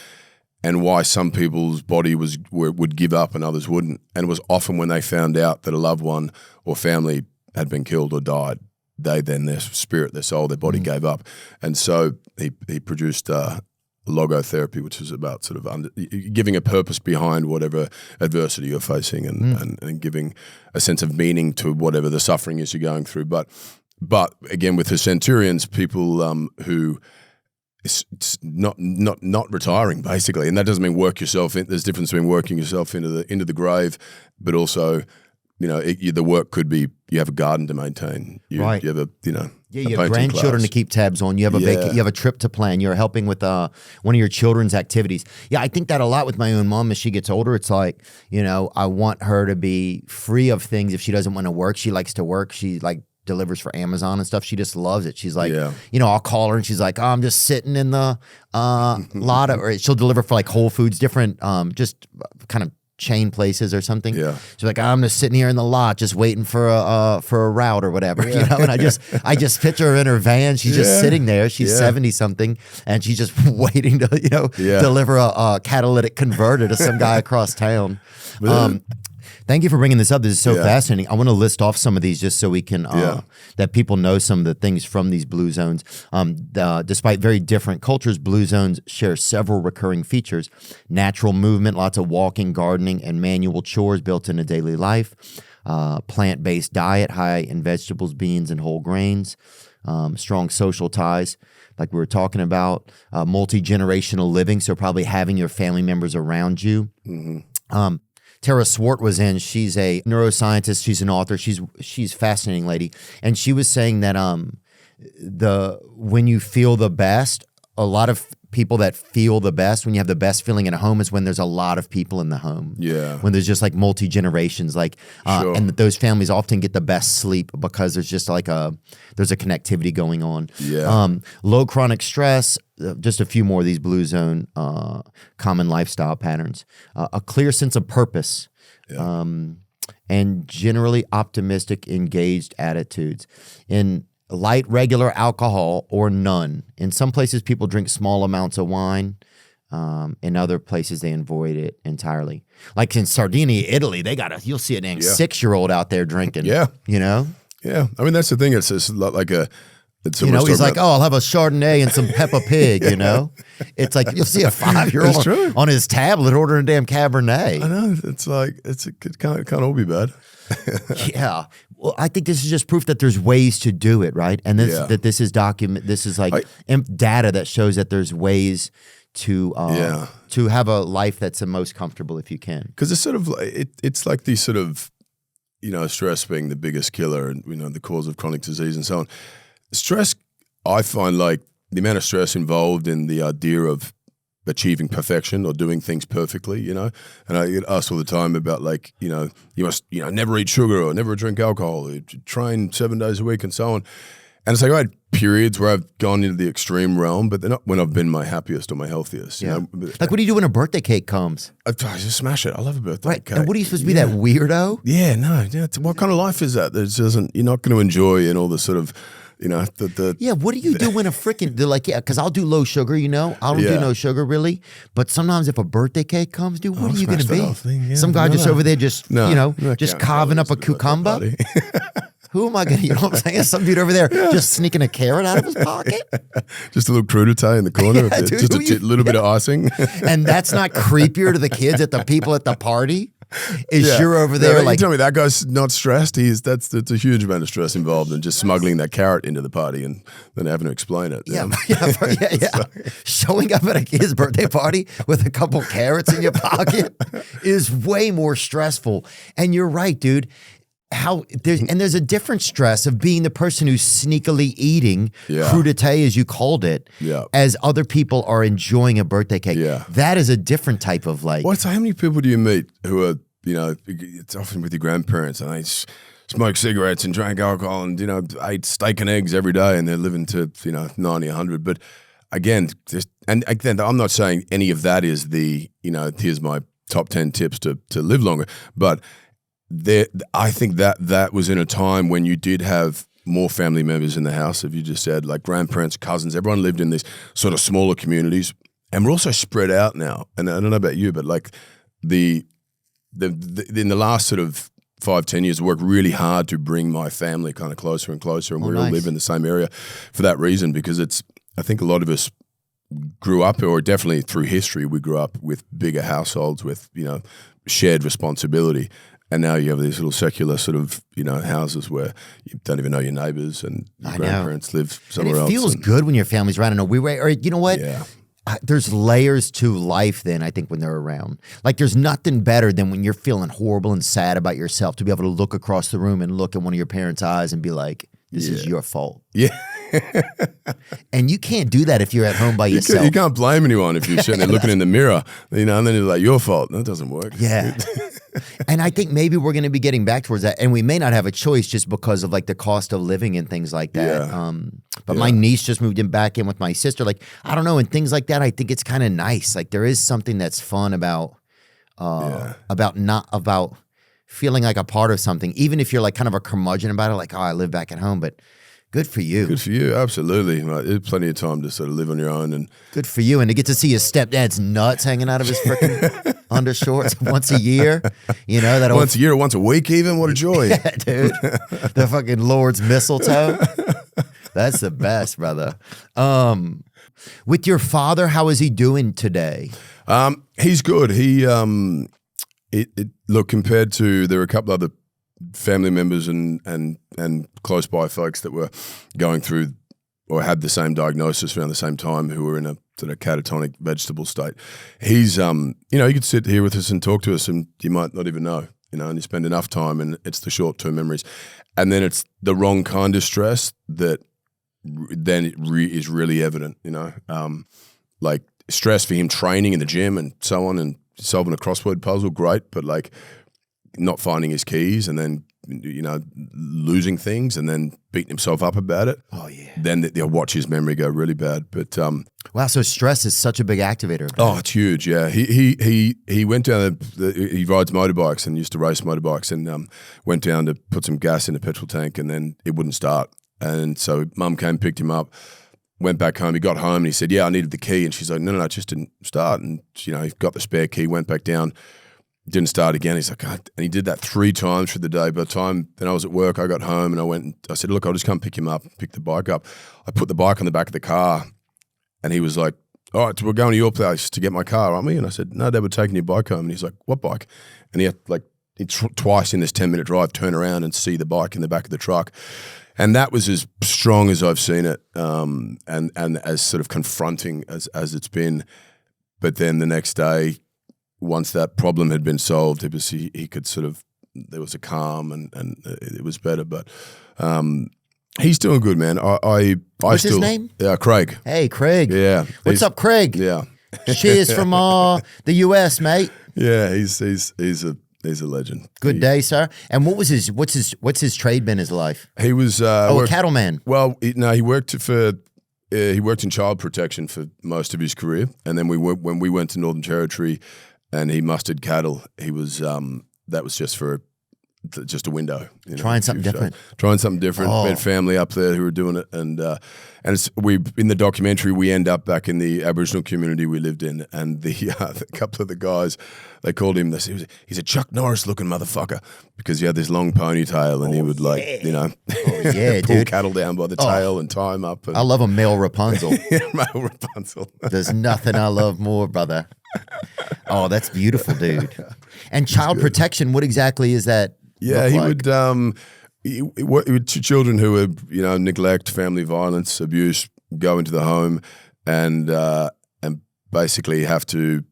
and why some people's body would give up and others wouldn't. And it was often when they found out that a loved one or family had been killed or died, their spirit, their soul, their body gave up. And so he produced logotherapy, which is about sort of giving a purpose behind whatever adversity you're facing and giving a sense of meaning to whatever the suffering is you're going through. But again, with the centurions, people who it's not retiring, basically, and that doesn't mean work yourself in. There's a difference between working yourself into the grave, but also, the work could be you have a garden to maintain, you have a you have grandchildren class to keep tabs on. You have you have a trip to plan. You're helping with one of your children's activities. Yeah, I think that a lot with my own mom as she gets older. It's like, I want her to be free of things. If she doesn't want to work, she likes to work. She delivers for Amazon and stuff. She just loves it. She's like, I'll call her and she's like, I'm just sitting in the lot or she'll deliver for like Whole Foods, different just kind of chain places or something. Yeah. She's like, I'm just sitting here in the lot just waiting for a route or whatever, and I just picture her in her van. She's just sitting there. She's 70 something and she's just waiting to, deliver a catalytic converter to some guy across town. Thank you for bringing this up. This is so fascinating. I want to list off some of these just so we can, that people know some of the things from these blue zones. Despite very different cultures, blue zones share several recurring features. Natural movement, lots of walking, gardening, and manual chores built into daily life. Plant-based diet, high in vegetables, beans, and whole grains. Strong social ties, like we were talking about. Multi-generational living, so probably having your family members around you. Mm-hmm. Tara Swart was in. She's a neuroscientist. She's an author. She's a fascinating lady, and she was saying that when you feel the best, a lot of people that feel the best when you have the best feeling in a home is when there's a lot of people in the home. Yeah, when there's just like multi generations, and those families often get the best sleep because there's just there's a connectivity going on. Yeah, low chronic stress. Just a few more of these blue zone common lifestyle patterns. A clear sense of purpose, and generally optimistic, engaged attitudes. In light, regular alcohol or none. In some places, people drink small amounts of wine. In other places, they avoid it entirely. Like in Sardinia, Italy, you'll see an 6-year-old out there drinking. Yeah. Yeah. I mean, that's the thing. It's like a... he's like, I'll have a Chardonnay and some Peppa Pig, It's like you'll see a 5-year-old on his tablet ordering a damn Cabernet. I know. It's like, it can't all be bad. Yeah. Well, I think this is just proof that there's ways to do it, right? And that this is data that shows that there's ways to have a life that's the most comfortable if you can. Because it's sort of, it's like these sort of, stress being the biggest killer and, the cause of chronic disease and so on. Stress, I find like the amount of stress involved in the idea of achieving perfection or doing things perfectly, and I get asked all the time about you must, never eat sugar or never drink alcohol, train 7 days a week and so on. And it's like I had periods where I've gone into the extreme realm, but they're not when I've been my happiest or my healthiest. You know? Like what do you do when a birthday cake comes? I just smash it. I love a birthday cake. And what are you supposed to be, that weirdo? Yeah, no. Yeah, what kind of life is that? You're not going to enjoy in all the sort of... what do you do when they're like, because I'll do low sugar, I don't do no sugar really, but sometimes if a birthday cake comes, dude, what are you going to be? Some guy just over there just, just carving up a cucumber? Who am I going to, you know what I'm saying? Some dude over there just sneaking a carrot out of his pocket. Just a little crudité in the corner. Yeah, dude, just a little bit of icing. And that's not creepier to the kids at the people at the party? You're over there you like, tell me that guy's not stressed. That's a huge amount of stress involved in just smuggling that carrot into the party and then having to explain it. yeah. Showing up at his birthday party with a couple carrots in your pocket is way more stressful. And you're right, dude. There's a different stress of being the person who's sneakily eating crudité, as you called it, as other people are enjoying a birthday cake. Yeah. That is a different type of like. So how many people do you meet who are, it's often with your grandparents and they smoke cigarettes and drank alcohol and, ate steak and eggs every day and they're living to, 90, 100. But again, I'm not saying any of that is here's my top 10 tips to live longer, but I think that was in a time when you did have more family members in the house, as you just said, like grandparents, cousins. Everyone lived in these sort of smaller communities, and we're also spread out now. And I don't know about you, but like in the last sort of 5-10 years, I worked really hard to bring my family kind of closer and closer, and we all live in the same area for that reason. Because I think a lot of us grew up, or definitely through history, we grew up with bigger households with shared responsibility. And now you have these little secular sort of, houses where you don't even know your neighbors and your grandparents live somewhere else. And it feels good when your family's around in a weird way. Or you know what? Yeah. There's layers to life then, I think, when they're around. Like there's nothing better than when you're feeling horrible and sad about yourself to be able to look across the room and look at one of your parents' eyes and be like, this is your fault. Yeah. And you can't do that if you're at home by yourself. You can't blame anyone if you're sitting there looking in the mirror, and then it's like your fault. That doesn't work. Yeah. And I think maybe we're going to be getting back towards that. And we may not have a choice just because of like the cost of living and things like that. Yeah. But my niece just moved back in with my sister. Like, I don't know. And things like that, I think it's kind of nice. Like there is something that's fun about feeling like a part of something, even if you're like kind of a curmudgeon about it, like, oh, I live back at home, but good for you. Good for you, absolutely. There's plenty of time to sort of live on your own. And good for you. And to get to see your stepdad's nuts hanging out of his freaking undershorts once a year, that once a year, once a week even, what a joy. Yeah, dude. The fucking Lord's mistletoe. That's the best, brother. With your father, how is he doing today? He's good. He, look, compared to, there are a couple other family members and close by folks that were going through or had the same diagnosis around the same time who were in a sort of catatonic vegetable state. He's, he could sit here with us and talk to us and you might not even know, and you spend enough time and it's the short-term memories. And then it's the wrong kind of stress that then is really evident, like stress for him training in the gym and so on and solving a crossword puzzle, great, but like not finding his keys and then, losing things and then beating himself up about it. Oh, yeah. Then they'll watch his memory go really bad. But wow, so stress is such a big activator. Oh, it's huge, yeah. He went down, he rides motorbikes and used to race motorbikes and went down to put some gas in the petrol tank and then it wouldn't start. And so mum came, picked him up, went back home. He got home and he said, yeah, I needed the key. And she's like, no, it just didn't start. And, he got the spare key, went back down, didn't start again. He's like, God. And he did that 3 times for the day. By the time then I was at work, I got home and I said, look, I'll just come pick him up, pick the bike up. I put the bike on the back of the car and he was like, all right, so we're going to your place to get my car, aren't we? And I said, no, Dad, we're taking your bike home. And he's like, what bike? And he had twice in this 10-minute drive, turn around and see the bike in the back of the truck. And that was as strong as I've seen it, and as sort of confronting as it's been. But then the next day, once that problem had been solved, it was he could sort of, there was a calm and it was better. But he's doing good, man. What's his name? Yeah, Craig. Hey, Craig. Yeah. What's up, Craig? Yeah. Cheers from the U.S., mate. Yeah, he's a legend. Good day, sir. And what's his trade been? His life? He was a cattleman. Well, he worked in child protection for most of his career, and then when we went to Northern Territory, and he mustered cattle. He was that was just for just a window. Trying something different. Trying something different. Oh. We had family up there who were doing it, and in the documentary we end up back in the Aboriginal community we lived in, and the couple of the guys, they called him this. He's a Chuck Norris looking motherfucker because he had this long ponytail, and he would pull dude. cattle down by the tail and tie him up. And I love a male Rapunzel. male Rapunzel. There's nothing I love more, brother. Oh, that's beautiful, dude. And child protection, what exactly is that? Yeah, look he like? would to children who were, neglect, family violence, abuse, go into the home and basically have to,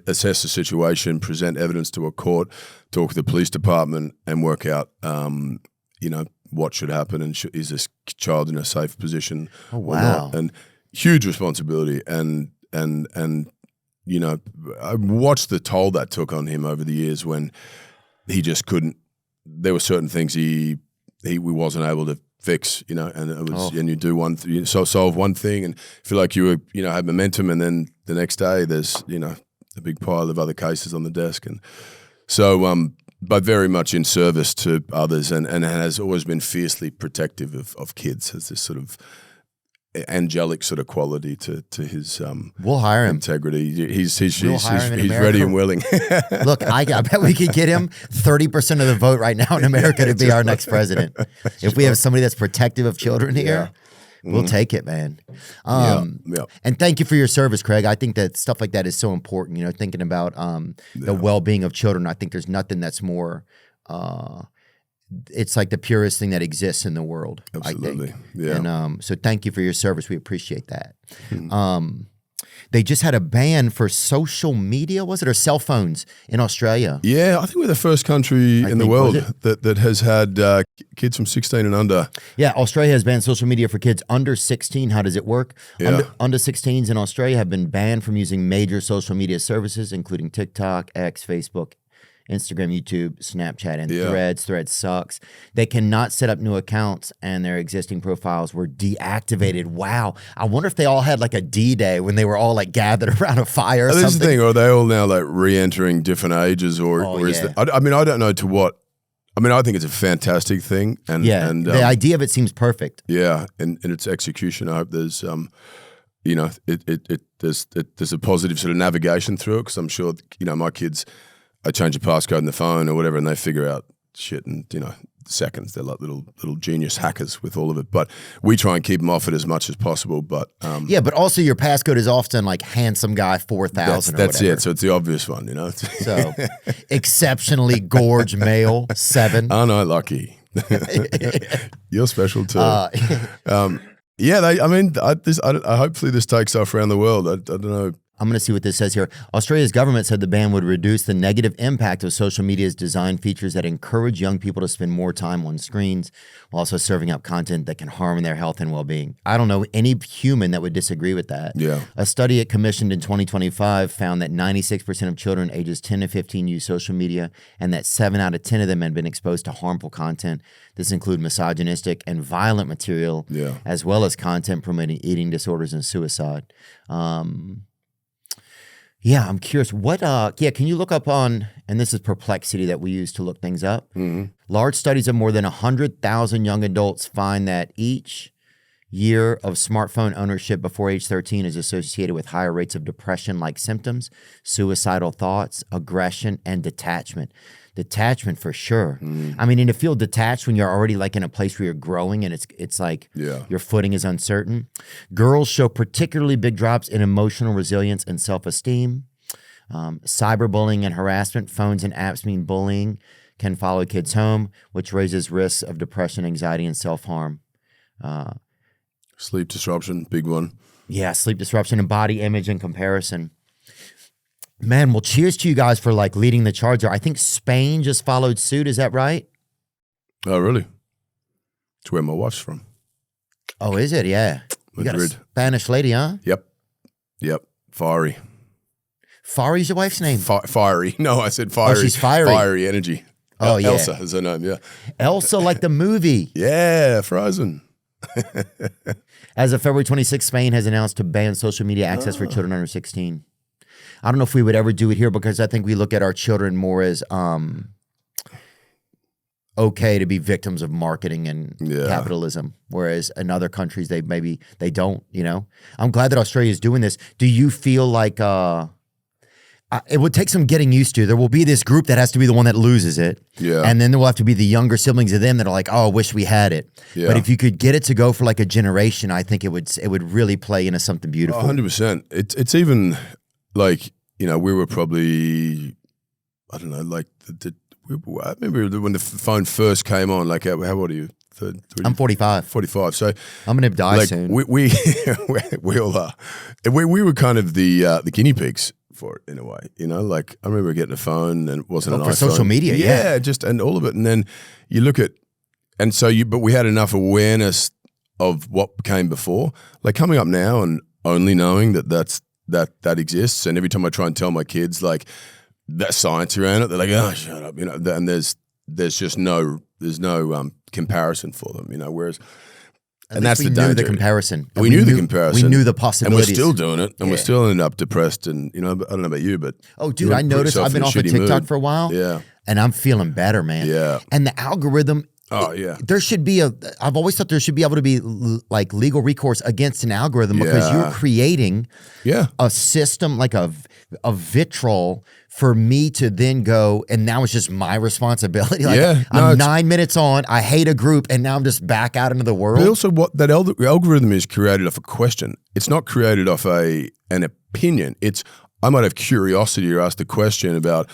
assess the situation, present evidence to a court, talk to the police department, and work out, what should happen and is this child in a safe position or not? And huge responsibility and I watched the toll that took on him over the years when he just couldn't. There were certain things we wasn't able to fix, and it was, and you do solve one thing and feel like you were, had momentum, and then the next day there's, a big pile of other cases on the desk, and so, but very much in service to others, and has always been fiercely protective of kids. Has this sort of angelic sort of quality to his we'll hire him. Integrity. He's America. ready and willing. Look, I bet we could get him 30% of the vote right now in America to be our next president. If we have somebody that's protective of children here, we'll take it, man. And thank you for your service, Craig. I think that stuff like that is so important. Thinking about the well-being of children. I think there's nothing that's more. It's like the purest thing that exists in the world. Absolutely. I think. Yeah. And so thank you for your service. We appreciate that. They just had a ban for social media, was it, or cell phones in Australia? Yeah, I think we're the first country in the world that has had kids from 16 and under. Yeah, Australia has banned social media for kids under 16. How does it work? Yeah. Under 16s in Australia have been banned from using major social media services, including TikTok, X, Facebook, Instagram, YouTube, Snapchat, and Threads. Threads sucks. They cannot set up new accounts, and their existing profiles were deactivated. Wow. I wonder if they all had like a D-Day when they were all like gathered around a fire or something. This is the thing. Are they all now like re-entering different ages, or is that? I don't know to what. I think it's a fantastic thing. And the idea of it seems perfect. Yeah, and its execution. I hope there's there's a positive sort of navigation through it, because I'm sure my kids. I change a passcode in the phone or whatever, and they figure out shit in seconds. They're like little genius hackers with all of it. But we try and keep them off it as much as possible. But but also your passcode is often like handsome guy 4000. That's it. So it's the obvious one, So exceptionally gorge male 7. Oh no, lucky. You're special too. Hopefully this takes off around the world. I don't know. I'm going to see what this says here. Australia's government said the ban would reduce the negative impact of social media's design features that encourage young people to spend more time on screens, while also serving up content that can harm their health and well-being. I don't know any human that would disagree with that. Yeah. A study it commissioned in 2025 found that 96% of children ages 10 to 15 use social media, and that 7 out of 10 of them had been exposed to harmful content. This includes misogynistic and violent material, as well as content promoting eating disorders and suicide. Yeah, I'm curious. What? Can you look up on, and this is Perplexity that we use to look things up. Large studies of more than 100,000 young adults find that each year of smartphone ownership before age 13 is associated with higher rates of depression-like symptoms, suicidal thoughts, aggression, and detachment. Detachment for sure. And to feel detached when you're already like in a place where you're growing and it's like your footing is uncertain. Girls show particularly big drops in emotional resilience and self-esteem. Cyberbullying and harassment, phones and apps mean bullying can follow kids home, which raises risks of depression, anxiety, and self-harm. Sleep disruption, big one. Yeah, sleep disruption and body image and comparison. Man, well, cheers to you guys for like leading the charge there. I think Spain just followed suit. Is that right? Oh, really? It's where my wife's from. Oh, is it? Yeah. You got a Spanish lady, huh? Yep. Fiery. Fiery's your wife's name? Fiery. No, I said fiery. Oh, she's fiery. Fiery energy. Oh, yeah. Elsa is her name, yeah. Elsa, like the movie. Yeah, Frozen. As of February 26th, Spain has announced to ban social media access for children under 16. I don't know if we would ever do it here, because I think we look at our children more as okay to be victims of marketing and Yeah. capitalism, whereas in other countries they don't. You know, I'm glad that Australia is doing this. Do you feel like it would take some getting used to? There will be this group that has to be the one that loses it, Yeah. and then there will have to be the younger siblings of them that are like, oh, I wish we had it. Yeah. But if you could get it to go for like a generation, I think it would really play into something beautiful. 100%. It's even like, you know, we were probably, I don't know, like I remember when the phone first came on. Like, how old are you? I'm 45. 45. So I'm gonna die like soon. we all are. We were kind of the guinea pigs for it in a way, you know. Like I remember getting a phone and it wasn't an for iPhone. social media, yeah. just and all of it. And then you look at, and so but we had enough awareness of what came before. Like coming up now and only knowing that exists, and every time I try and tell my kids like that science around it, they're like, oh, shut up, you know. And there's just no comparison for them, you know. Whereas. At And least that's we the knew danger. the comparison. We knew the comparison. We knew the And possibilities. we're still doing it, and we're still ending up depressed. And you know, I don't know about you, but Oh, dude, I noticed I've been off of TikTok for a while. Yeah, And I'm feeling better, man. Yeah. And the algorithm. Oh, yeah. There should be I've always thought there should be able to be like legal recourse against an algorithm because Yeah. you're creating a system, like a vitriol for me to then go, and now it's just my responsibility. Like Yeah. No, I'm it's- 9 minutes on, I hate a group, and now I'm just back out into the world. But also, what that algorithm is created off a question. It's not created off an opinion. It's I might have curiosity or ask the question about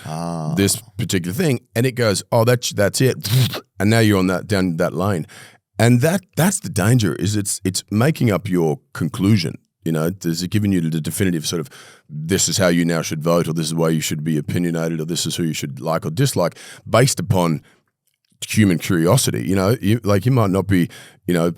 this particular thing, and it goes, oh, that's it, and now you're on down that lane, and that's the danger. Is it's making up your conclusion. You know, is it giving you the definitive sort of, this is how you now should vote, or this is why you should be opinionated, or this is who you should like or dislike, based upon human curiosity. You know, you might not be, you know,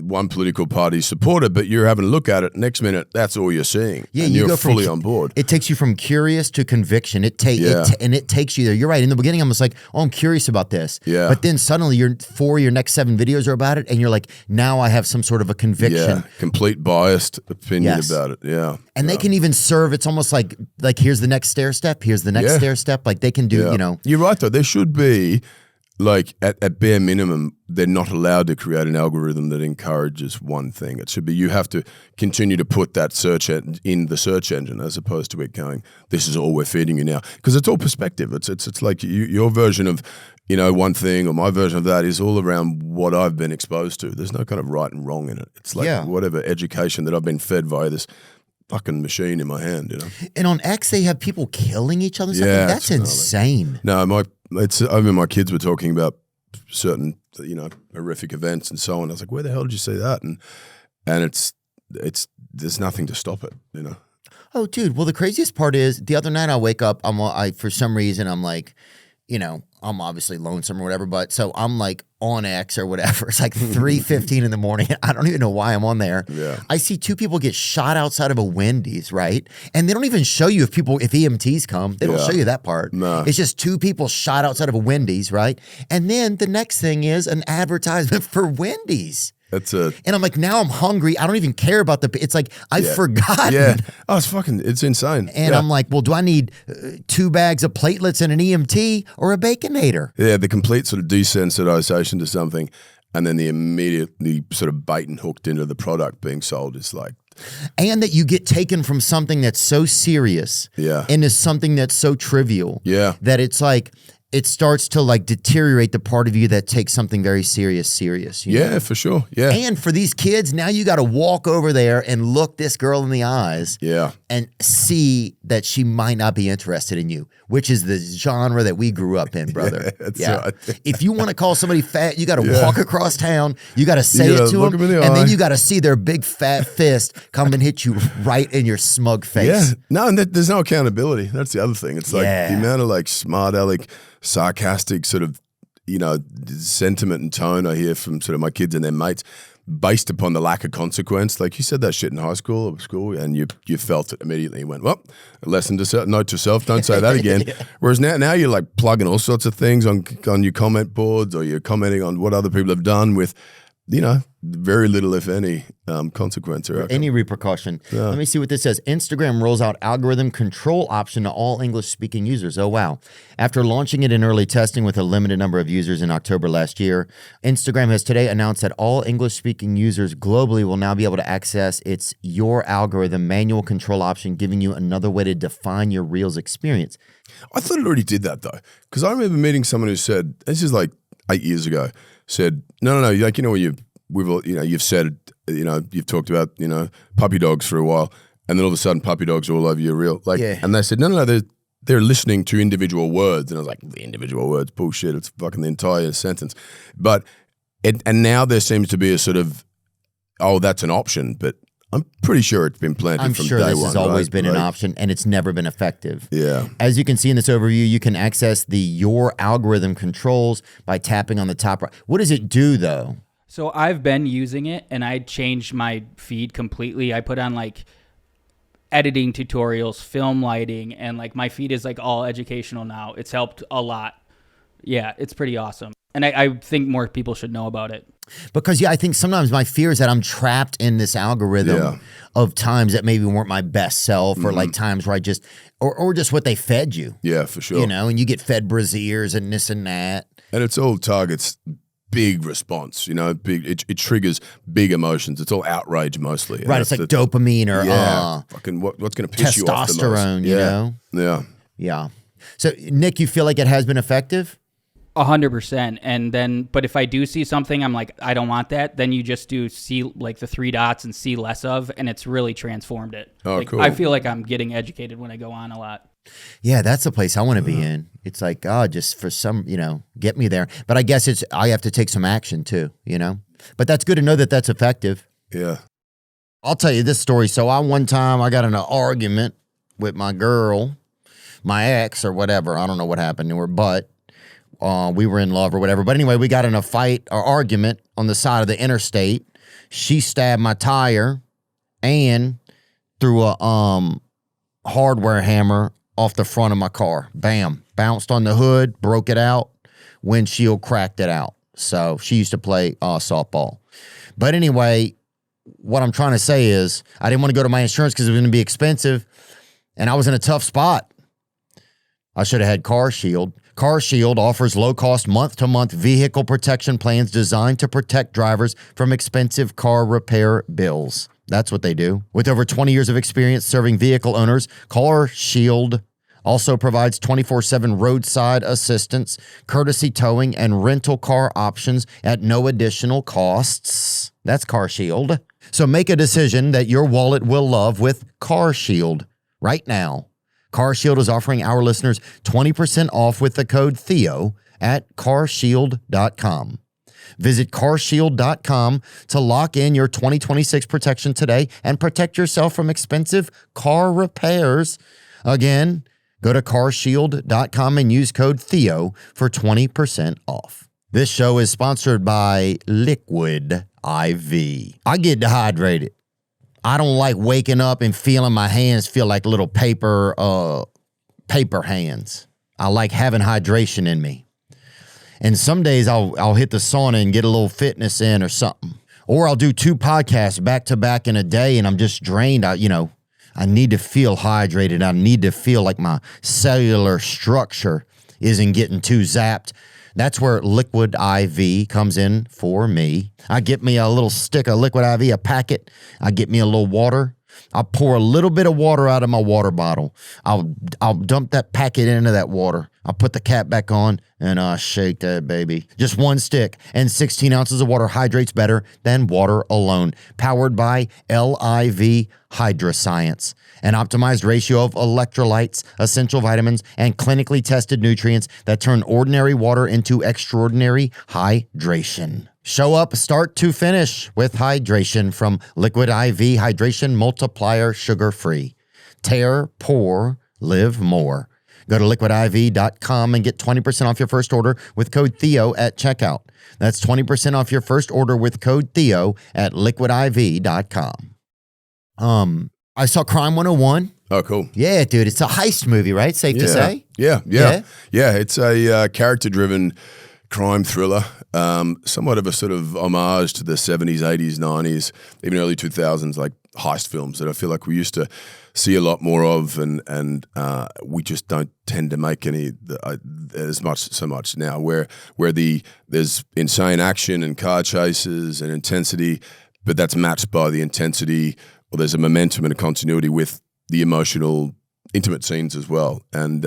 one political party's supporter, but you're having a look at it. Next minute, that's all you're seeing. Yeah, and you you're go from fully on board. It takes you from curious to conviction. It takes you there. You're right. In the beginning, I'm just like, oh, I'm curious about this. Yeah. But then suddenly, your next 7 videos are about it, and you're like, now I have some sort of a conviction. Yeah, complete biased opinion Yes. about it. Yeah, And they can even serve. It's almost like here's the next stair step. Here's the next Yeah. stair step. Like they can do. Yeah. You know. You're right though. There should be, like at bare minimum, they're not allowed to create an algorithm that encourages one thing. It should be you have to continue to put that search in the search engine as opposed to it going, this is all we're feeding you now, because it's all perspective. It's like your version of, you know, one thing or my version of that is all around what I've been exposed to. There's no kind of right and wrong in it. It's like whatever education that I've been fed via this fucking machine in my hand, you know. And on X, they have people killing each other. Yeah, That's it's insane. No, I mean, my kids were talking about certain, you know, horrific events and so on. I was like, where the hell did you see that? And it's there's nothing to stop it, you know. Oh, dude. Well, the craziest part is the other night I wake up. For some reason I'm like, you know, I'm obviously lonesome or whatever, but so I'm like on X or whatever. It's like 3:15 in the morning. I don't even know why I'm on there. Yeah. I see 2 people get shot outside of a Wendy's, right? And they don't even show you if EMTs come. They don't Yeah. show you that part. No. It's just 2 people shot outside of a Wendy's, right? And then the next thing is an advertisement for Wendy's. And I'm like, now I'm hungry. I don't even care about it's like, I've forgotten. Yeah. Oh, it's insane. And I'm like, well, do I need 2 bags of platelets and an EMT or a Baconator? Yeah, the complete sort of desensitization to something, and then the immediately sort of bait and hooked into the product being sold is like. And that you get taken from something that's so serious into something that's so trivial that it's like, it starts to like deteriorate the part of you that takes something very serious. You know? For sure. Yeah. And for these kids, now you got to walk over there and look this girl in the eyes and see that she might not be interested in you, which is the genre that we grew up in, brother. Right. If you want to call somebody fat, you got to walk across town. You got to say it to them. And then you got to see their big fat fist come and hit you right in your smug face. Yeah. No, and there's no accountability. That's the other thing. It's like the amount of like smart aleck, sarcastic sort of, you know, sentiment and tone I hear from sort of my kids and their mates based upon the lack of consequence. Like you said that shit in high school or school and you felt it immediately. You went, well, a lesson to note to self, don't say that again. Whereas now you're like plugging all sorts of things on your comment boards or you're commenting on what other people have done with very little, if any, consequence or any repercussion. Yeah. Let me see what this says. Instagram rolls out algorithm control option to all English-speaking users. Oh, wow. After launching it in early testing with a limited number of users in October last year, Instagram has today announced that all English-speaking users globally will now be able to access its Your Algorithm manual control option, giving you another way to define your Reels experience. I thought it already did that, though, because I remember meeting someone who said, this is like 8 years ago, said, no, like, you've said, you've talked about, puppy dogs for a while, and then all of a sudden puppy dogs are all over your reel. Like, Yeah. And they said, no, they're listening to individual words. And I was like, the individual words, bullshit. It's fucking the entire sentence. But, and now there seems to be a sort of, oh, that's an option, but I'm pretty sure it's been planted I'm from sure day this one. has always right? been an Like, option, and it's never been effective. Yeah. As you can see in this overview, you can access the Your Algorithm controls by tapping on the top right. What does it do, though? So I've been using it, and I changed my feed completely. I put on like editing tutorials, film lighting, and like my feed is like all educational now. It's helped a lot. Yeah, it's pretty awesome. And I think more people should know about it. Because, I think sometimes my fear is that I'm trapped in this algorithm of times that maybe weren't my best self, or like times where I just, or just what they fed you. Yeah, for sure. And you get fed brassieres and this and that. And it's all targets big response, big. It triggers big emotions. It's all outrage mostly. And Right, it's like dopamine or fucking what's going to piss you off the most? testosterone, you know? Yeah. Yeah. So, Nick, you feel like it has been effective? 100%. And then, but if I do see something, I'm like, I don't want that. Then you just do see like the 3 dots and see less of, and it's really transformed it. Oh, like, cool. I feel like I'm getting educated when I go on a lot. Yeah, that's the place I want to be in. It's like, just for some, get me there. But I guess I have to take some action too, But that's good to know that that's effective. Yeah. I'll tell you this story. So one time I got in an argument with my girl, my ex or whatever. I don't know what happened to her, but we were in love or whatever. But anyway, we got in a fight or argument on the side of the interstate. She stabbed my tire and threw a hardware hammer off the front of my car. Bam. Bounced on the hood, broke it out, windshield cracked it out. So she used to play softball. But anyway, what I'm trying to say is I didn't want to go to my insurance because it was going to be expensive, and I was in a tough spot. I should have had Car Shield. Car Shield offers low-cost month-to-month vehicle protection plans designed to protect drivers from expensive car repair bills. That's what they do. With over 20 years of experience serving vehicle owners, Car Shield also provides 24/7 roadside assistance, courtesy towing, and rental car options at no additional costs. That's Car Shield. So make a decision that your wallet will love with Car Shield right now. Car Shield is offering our listeners 20% off with the code Theo at carshield.com. Visit carshield.com to lock in your 2026 protection today and protect yourself from expensive car repairs. Again, go to carshield.com and use code Theo for 20% off. This show is sponsored by Liquid IV. I get dehydrated. I don't like waking up and feeling my hands feel like little paper hands. I like having hydration in me. And some days I'll hit the sauna and get a little fitness in or something. Or I'll do 2 podcasts back to back in a day and I'm just drained. I need to feel hydrated. I need to feel like my cellular structure isn't getting too zapped. That's where Liquid IV comes in for me. I get me a little stick of Liquid IV, a packet. I get me a little water. I'll pour a little bit of water out of my water bottle. I'll dump that packet into that water. I'll put the cap back on and I'll shake that baby. Just 1 stick and 16 ounces of water hydrates better than water alone. Powered by LIV Hydroscience, an optimized ratio of electrolytes, essential vitamins, and clinically tested nutrients that turn ordinary water into extraordinary hydration. Show up start to finish with hydration from Liquid IV Hydration Multiplier Sugar-Free. Tear, pour, live more. Go to liquidiv.com and get 20% off your first order with code Theo at checkout. That's 20% off your first order with code Theo at liquidiv.com. I saw Crime 101. Oh, cool. Yeah, dude. It's a heist movie, right? Safe to say? Yeah. It's a character-driven crime thriller, somewhat of a sort of homage to the 70s, 80s, 90s, even early 2000s, like heist films that I feel like we used to see a lot more of, and we just don't tend to make any so much now. Where there's insane action and car chases and intensity, but that's matched by the intensity, or there's a momentum and a continuity with the emotional, intimate scenes as well, and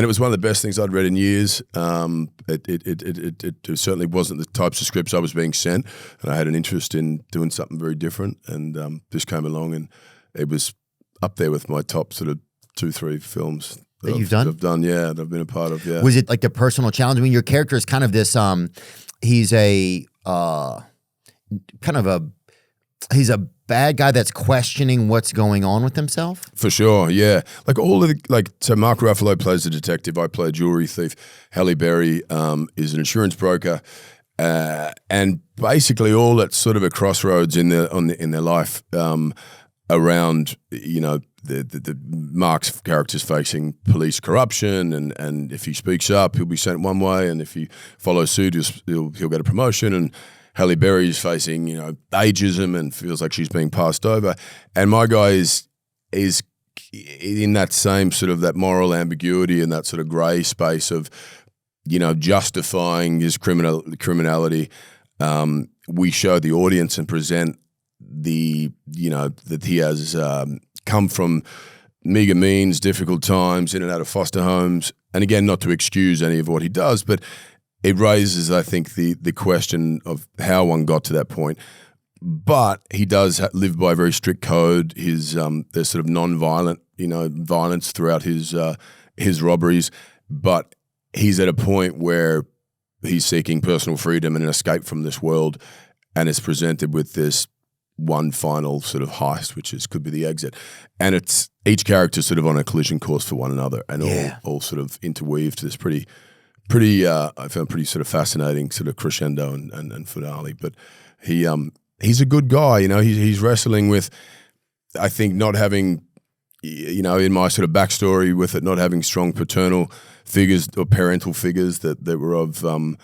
it was one of the best things I'd read in years. It certainly wasn't the types of scripts I was being sent, and I had an interest in doing something very different. And this came along, and it was up there with my top sort of 2-3 films that you've done. I've done, yeah, that I've been a part of. Yeah. Was it like the personal challenge? I mean, your character is kind of this. He's a he's a bad guy that's questioning what's going on with himself. For sure, yeah. Like all of so Mark Ruffalo plays a detective. I play a jewelry thief. Halle Berry is an insurance broker, and basically all at sort of a crossroads in their life around, you know, the Mark's character's facing police corruption, and if he speaks up, he'll be sent one way, and if he follows suit, he'll get a promotion, and Halle Berry's facing, you know, ageism and feels like she's being passed over. And my guy is in that same sort of that moral ambiguity and that sort of grey space of, you know, justifying his criminality. We show the audience and present that he has come from meager means, difficult times, in and out of foster homes. And again, not to excuse any of what he does, but it raises, I think, the question of how one got to that point. But he does live by a very strict code. There's sort of non-violent, you know, violence throughout his robberies. But he's at a point where he's seeking personal freedom and an escape from this world, and is presented with this one final sort of heist, which could be the exit. And it's each character sort of on a collision course for one another, and all sort of interweaved to this pretty I found pretty sort of fascinating sort of crescendo and finale. But he's a good guy, you know. He's wrestling with, I think, not having, you know, in my sort of backstory with it, not having strong paternal figures or parental figures that were of you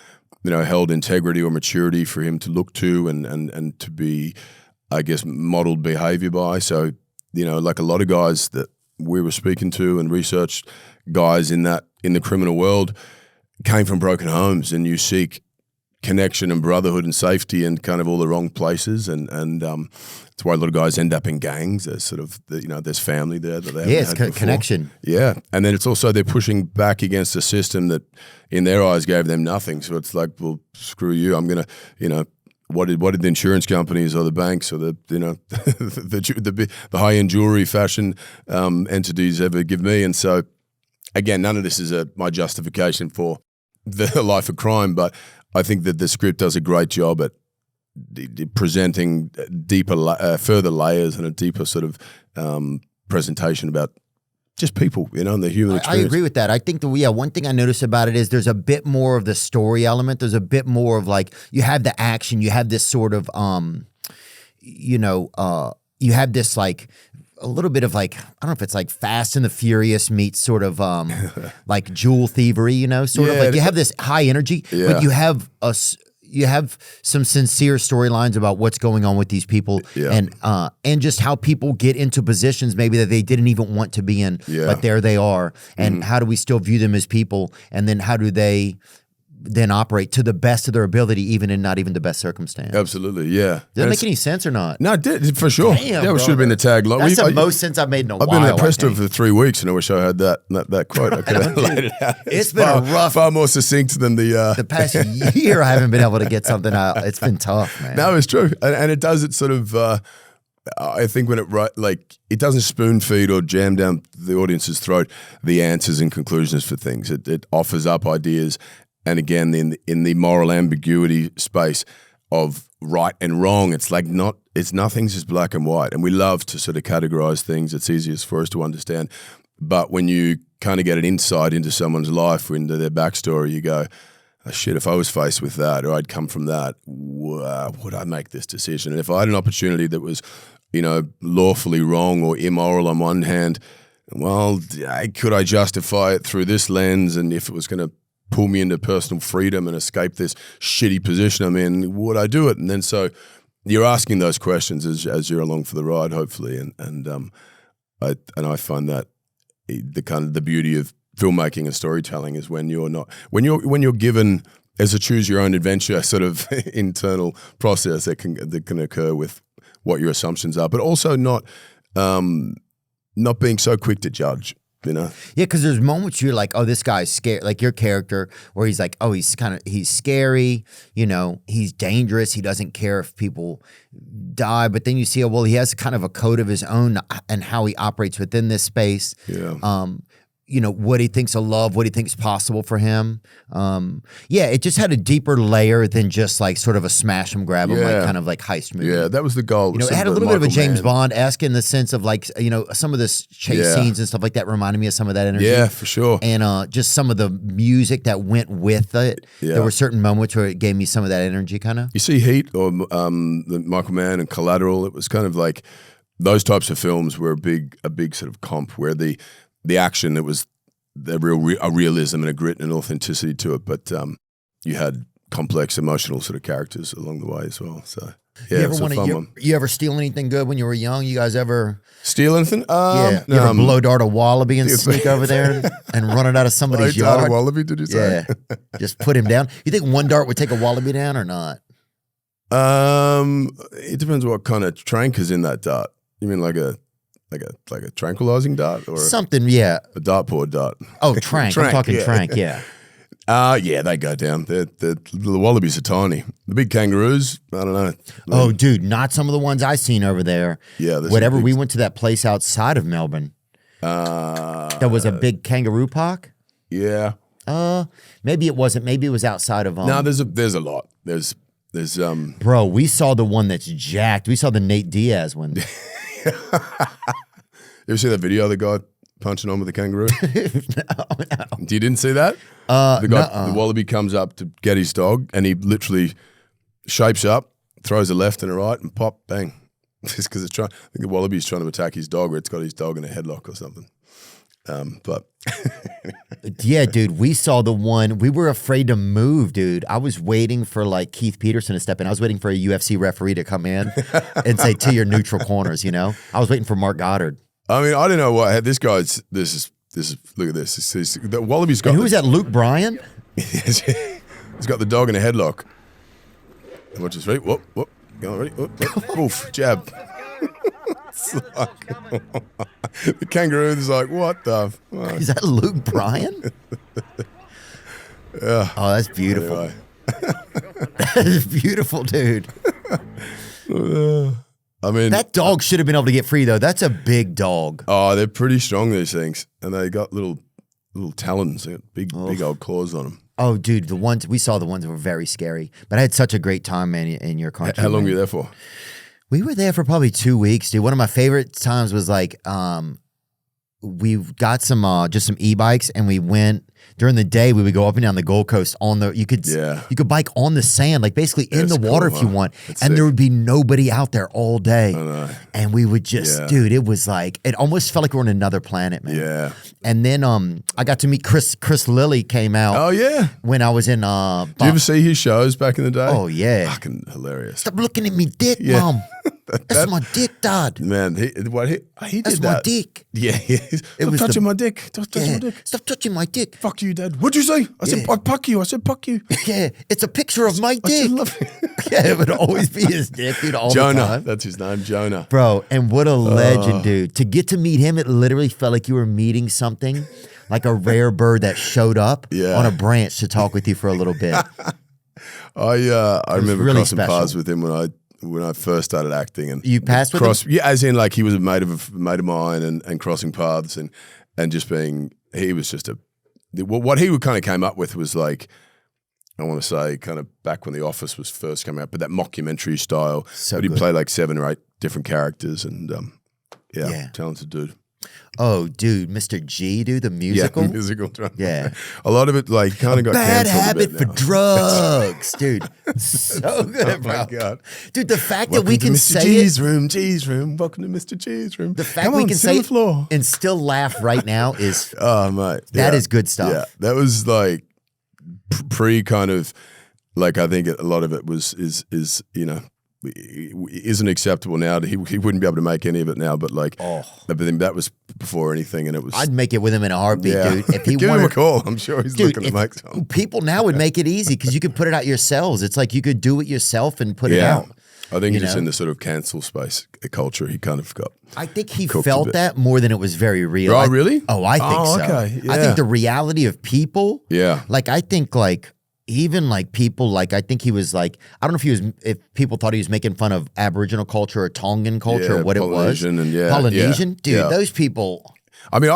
know, held integrity or maturity for him to look to and to be, I guess, modeled behavior by. So, you know, like a lot of guys that we were speaking to and researched, guys in the criminal world came from broken homes, and you seek connection and brotherhood and safety in kind of all the wrong places, and that's why a lot of guys end up in gangs. There's sort of, you know, there's family there that they haven't had before. Connection. Yeah, and then it's also they're pushing back against a system that, in their eyes, gave them nothing. So it's like, well, screw you. I'm gonna, you know, what did the insurance companies or the banks or the, you know, the high end jewelry fashion entities ever give me? And so, again, none of this is my justification for the life of crime, but I think that the script does a great job at presenting deeper, further layers and a deeper sort of presentation about just people, you know, and the human experience. I agree with that. I think one thing I noticed about it is there's a bit more of the story element. There's a bit more of, like, you have the action, you have this sort of, you have this, like, a little bit of, like, I don't know if it's like Fast and the Furious meets sort of like jewel thievery, you know, sort of like you have this high energy, but you have some sincere storylines about what's going on with these people, and just how people get into positions maybe that they didn't even want to be in, but there they are, and how do we still view them as people, and then how do they then operate to the best of their ability, even in not even the best circumstance. Absolutely, yeah. Does that make any sense or not? No, it did, for sure. Damn, that should have been the tagline. That's the most sense I've made in a while. I've been in the press tour for 3 weeks, and I wish I had that quote. I could have laid it out. It's been far more succeint than the past year. I haven't been able to get something out. It's been tough, man. No, it's true, and it does it sort of. I think when it doesn't spoon feed or jam down the audience's throat the answers and conclusions for things. It offers up ideas. And again, in the moral ambiguity space of right and wrong, it's like nothing's just black and white. And we love to sort of categorize things. It's easiest for us to understand. But when you kind of get an insight into someone's life, into their backstory, you go, oh, shit, if I was faced with that or I'd come from that, would I make this decision? And if I had an opportunity that was, you know, lawfully wrong or immoral on one hand, well, could I justify it through this lens? And if it was going to pull me into personal freedom and escape this shitty position I'm in, would I do it? And then so you're asking those questions as you're along for the ride, hopefully, and I find that the beauty of filmmaking and storytelling is when you're given as a choose your own adventure sort of internal process that can occur with what your assumptions are, but also not being so quick to judge. You know? Yeah, because there's moments you're like, oh, this guy's scared. Like your character, where he's like, oh, he's scary. You know, he's dangerous. He doesn't care if people die. But then you see, oh, well, he has kind of a code of his own and how he operates within this space. Yeah. You know, what he thinks of love, what he thinks possible for him. Yeah, it just had a deeper layer than just like sort of a smash and grab 'em, like kind of like heist movie. Yeah, that was the goal. You know, it had a little bit of a James Bond-esque in the sense of like, you know, some of the chase scenes and stuff like that reminded me of some of that energy. Yeah, for sure. And just some of the music that went with it. Yeah. There were certain moments where it gave me some of that energy kind of. You see Heat or the Michael Mann and Collateral, it was kind of like those types of films were a big sort of comp where the action, it was a realism and a grit and an authenticity to it, but you had complex emotional sort of characters along the way as well. So yeah, it's a fun one. You ever steal anything good when you were young? You guys ever steal anything? Yeah, you ever blow dart a wallaby and sneak over there and run it out of somebody's yard? Blow dart a wallaby? Did you say? Yeah, just put him down. You think one dart would take a wallaby down or not? It depends what kind of trank is in that dart. You mean like a tranquilizing dart or something? Yeah, a dartboard dart. Oh, trank. I'm talking trank. Yeah. Yeah, they go down. The wallabies are tiny. The big kangaroos, I don't know. Oh, dude, not some of the ones I seen over there. Yeah, whatever. We went to that place outside of Melbourne. That was a big kangaroo park. Yeah. Maybe it wasn't. Maybe it was outside of. No, there's a lot. There's Bro, we saw the one that's jacked. We saw the Nate Diaz one. You ever see that video of the guy punching on with the kangaroo? No. You didn't see that? The wallaby comes up to get his dog, and he literally shapes up, throws a left and a right, and pop, bang. Just because I think the wallaby's trying to attack his dog, or it's got his dog in a headlock or something. But yeah, dude, we saw the one. We were afraid to move, dude. I was waiting for like Keith Peterson to step in. I was waiting for a UFC referee to come in and say, to your neutral corners, you know? I was waiting for Mark Goddard. I mean, I don't know what this guy's. This is. Look at this. The wallaby's got. And who is that? Luke Bryan? He's got the dog in a headlock. Watch his feet. Whoop. Go on, ready? Whoop. Oof, jab. The kangaroo is like, what the fuck? Is that Luke Bryan? Yeah. Oh, that's beautiful. Anyway. That is beautiful, dude. I mean, that dog should have been able to get free, though. That's a big dog. Oh, they're pretty strong, these things. And they got little talons. They got big old claws on them. Oh, dude, we saw the ones that were very scary. But I had such a great time, man, in your country. How long were you there for? We were there for probably 2 weeks, dude. One of my favorite times was like, we got just some e-bikes, and we went during the day. We would go up and down the Gold Coast on the. You could bike on the sand, like basically in the water if you want, and there would be nobody out there all day. And we would just, dude. It was like it almost felt like we were on another planet, man. Yeah. And then I got to meet Chris Lilly came out. Oh yeah. When I was in. Did you ever see his shows back in the day? Oh yeah. Fucking hilarious. Stop looking at me, dick, mom. That's my dick, Dad. Man, he did That's that. my dick. Yeah. Stop touching my dick. Stop touching my dick. Stop touching my dick. Fuck you, Dad. What'd you say? I said, fuck you. I said, fuck you. Yeah, it's a picture of my dick. Yeah, it would always be his dick, dude, all Jonah, the time. that's his name, Jonah. Bro, and what a legend, dude. To get to meet him, it literally felt like you were meeting something, like a rare bird that showed up on a branch to talk with you for a little bit. I remember really crossing special. paths with him when I first started acting, and you passed with him? Yeah, as in like he was a mate of mine, and crossing paths, and just being, he was just what he kind of came up with was like, I want to say kind of back when The Office was first coming out, but that mockumentary style. But he played like 7 or 8 different characters, and talented dude. Oh, dude, Mr. G, dude, the musical? Yeah, the musical drama. Yeah. A lot of it like kind of got bad canceled habit a bit for now. drugs, dude. So good, bro. Oh my God. Dude, the fact Welcome that we to can Mr. say G's it. room, G's room. Welcome to Mr. G's room. The fact Come we on, can sit say on the it floor. and still laugh right now is Oh, mate. that is good stuff. Yeah, that was like pre kind of like I think a lot of it is isn't acceptable now. He wouldn't be able to make any of it now, but like, but then that was before anything, and it was. I'd make it with him in a heartbeat, dude. If he give wanted, him a call, I'm sure he's looking to make some. People now would make it easy because you could put it out yourselves. It's like you could do it yourself and put it out. I think just in the sort of cancel space culture, he kind of got. I think he felt that more than it was very real. Oh, really? I think so. Okay. Yeah. I think the reality of people. Yeah. Like I think like. Even like people like I think he was like I don't know if people thought he was making fun of Aboriginal culture or Tongan culture or what Polynesian it was. and Polynesian, dude. Those people. I mean,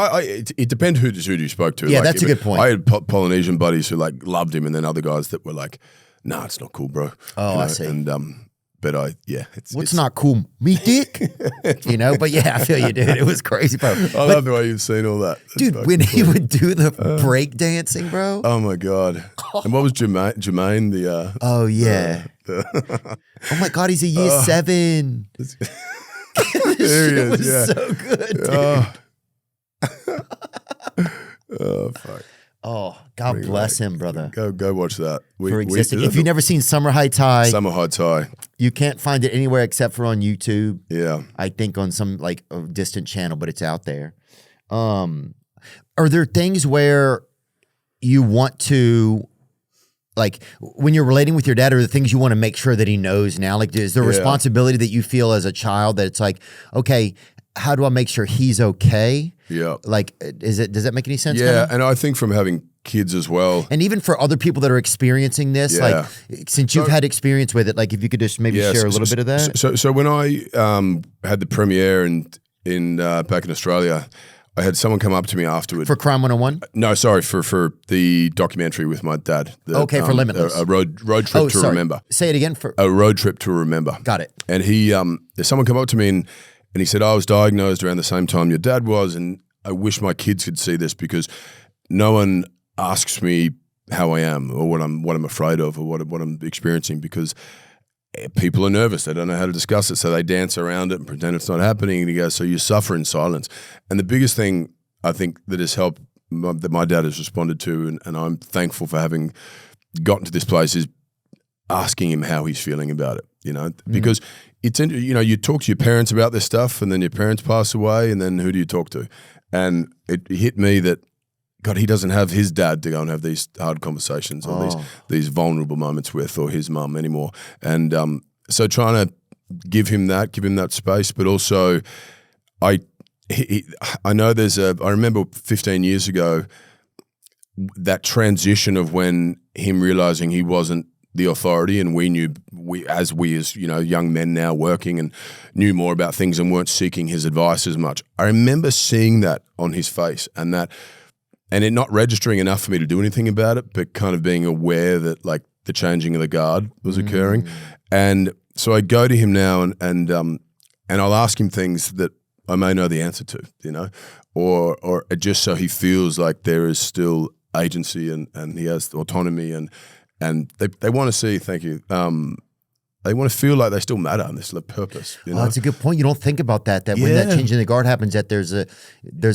it depends who you spoke to. Yeah, like, that's a good point. I had Polynesian buddies who like loved him, and then other guys that were like, "Nah, it's not cool, bro." Oh, I see. And but what's not cool? Me dick, But yeah, I feel you, dude. It was crazy, bro. I love the way you've seen all that, dude. When he would do the break dancing, bro. Oh my god! And what was Jermaine? The oh yeah. Oh my god, he's a year 7. There he is. Was so good, dude. Oh fuck. Oh, God bless him, brother. Go watch that. For existing. If you've never seen Summer Heights High, you can't find it anywhere except for on YouTube. Yeah. I think on some like a distant channel, but it's out there. Are there things where you want to, like when you're relating with your dad, are there things you want to make sure that he knows now? Like is there a responsibility that you feel as a child that it's like, okay, how do I make sure he's okay? Yeah. Like, does that make any sense? Yeah, kinda? and I think from having kids as well. And even for other people that are experiencing this, like since you've had experience with it, like if you could just maybe share a little bit of that. So when I had the premiere in back in Australia, I had someone come up to me afterward. For Crime 101? No, sorry, for the documentary with my dad. For Limitless. A road trip to remember. Say it again. A road trip to remember. Got it. And there's someone come up to me and he said, I was diagnosed around the same time your dad was, and I wish my kids could see this because no one asks me how I am or what I'm afraid of or what I'm experiencing because people are nervous. They don't know how to discuss it, so they dance around it and pretend it's not happening. And he goes, so you suffer in silence. And the biggest thing I think that has helped that my dad has responded to, and I'm thankful for having gotten to this place, is asking him how he's feeling about it, because it's, you talk to your parents about this stuff and then your parents pass away and then who do you talk to? And it hit me that, God, he doesn't have his dad to go and have these hard conversations or these vulnerable moments with, or his mum anymore. And so trying to give him that space, but also I know I remember 15 years ago, that transition of when him realizing he wasn't the authority, and we as young men now working and knew more about things and weren't seeking his advice as much. I remember seeing that on his face and it not registering enough for me to do anything about it, but kind of being aware that like the changing of the guard was occurring. And so I go to him now and I'll ask him things that I may know the answer to, or just so he feels like there is still agency and he has autonomy and they want to see, thank you, they want to feel like they still matter and there's a purpose. Oh, that's a good point. You don't think about that when that change in the guard happens, that there's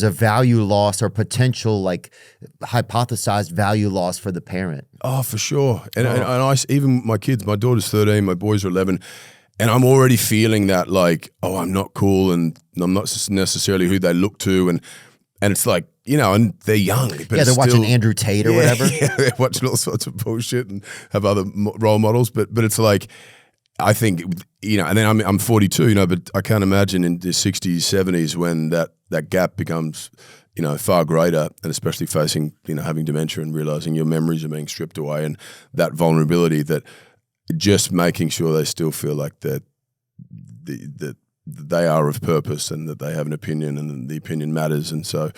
a value loss or potential like hypothesized value loss for the parent. Oh, for sure. And I, even my kids, my daughter's 13, my boys are 11, and I'm already feeling that like, oh, I'm not cool and I'm not necessarily who they look to. And it's like, and they're young. But they're watching Andrew Tate or whatever. Yeah, they're watching all sorts of bullshit and have other role models. But it's like, I think, and then I'm 42, but I can't imagine in the 60s, 70s when that gap becomes, far greater, and especially facing, having dementia and realizing your memories are being stripped away and that vulnerability, that just making sure they still feel like that they are of purpose and that they have an opinion and the opinion matters. And so,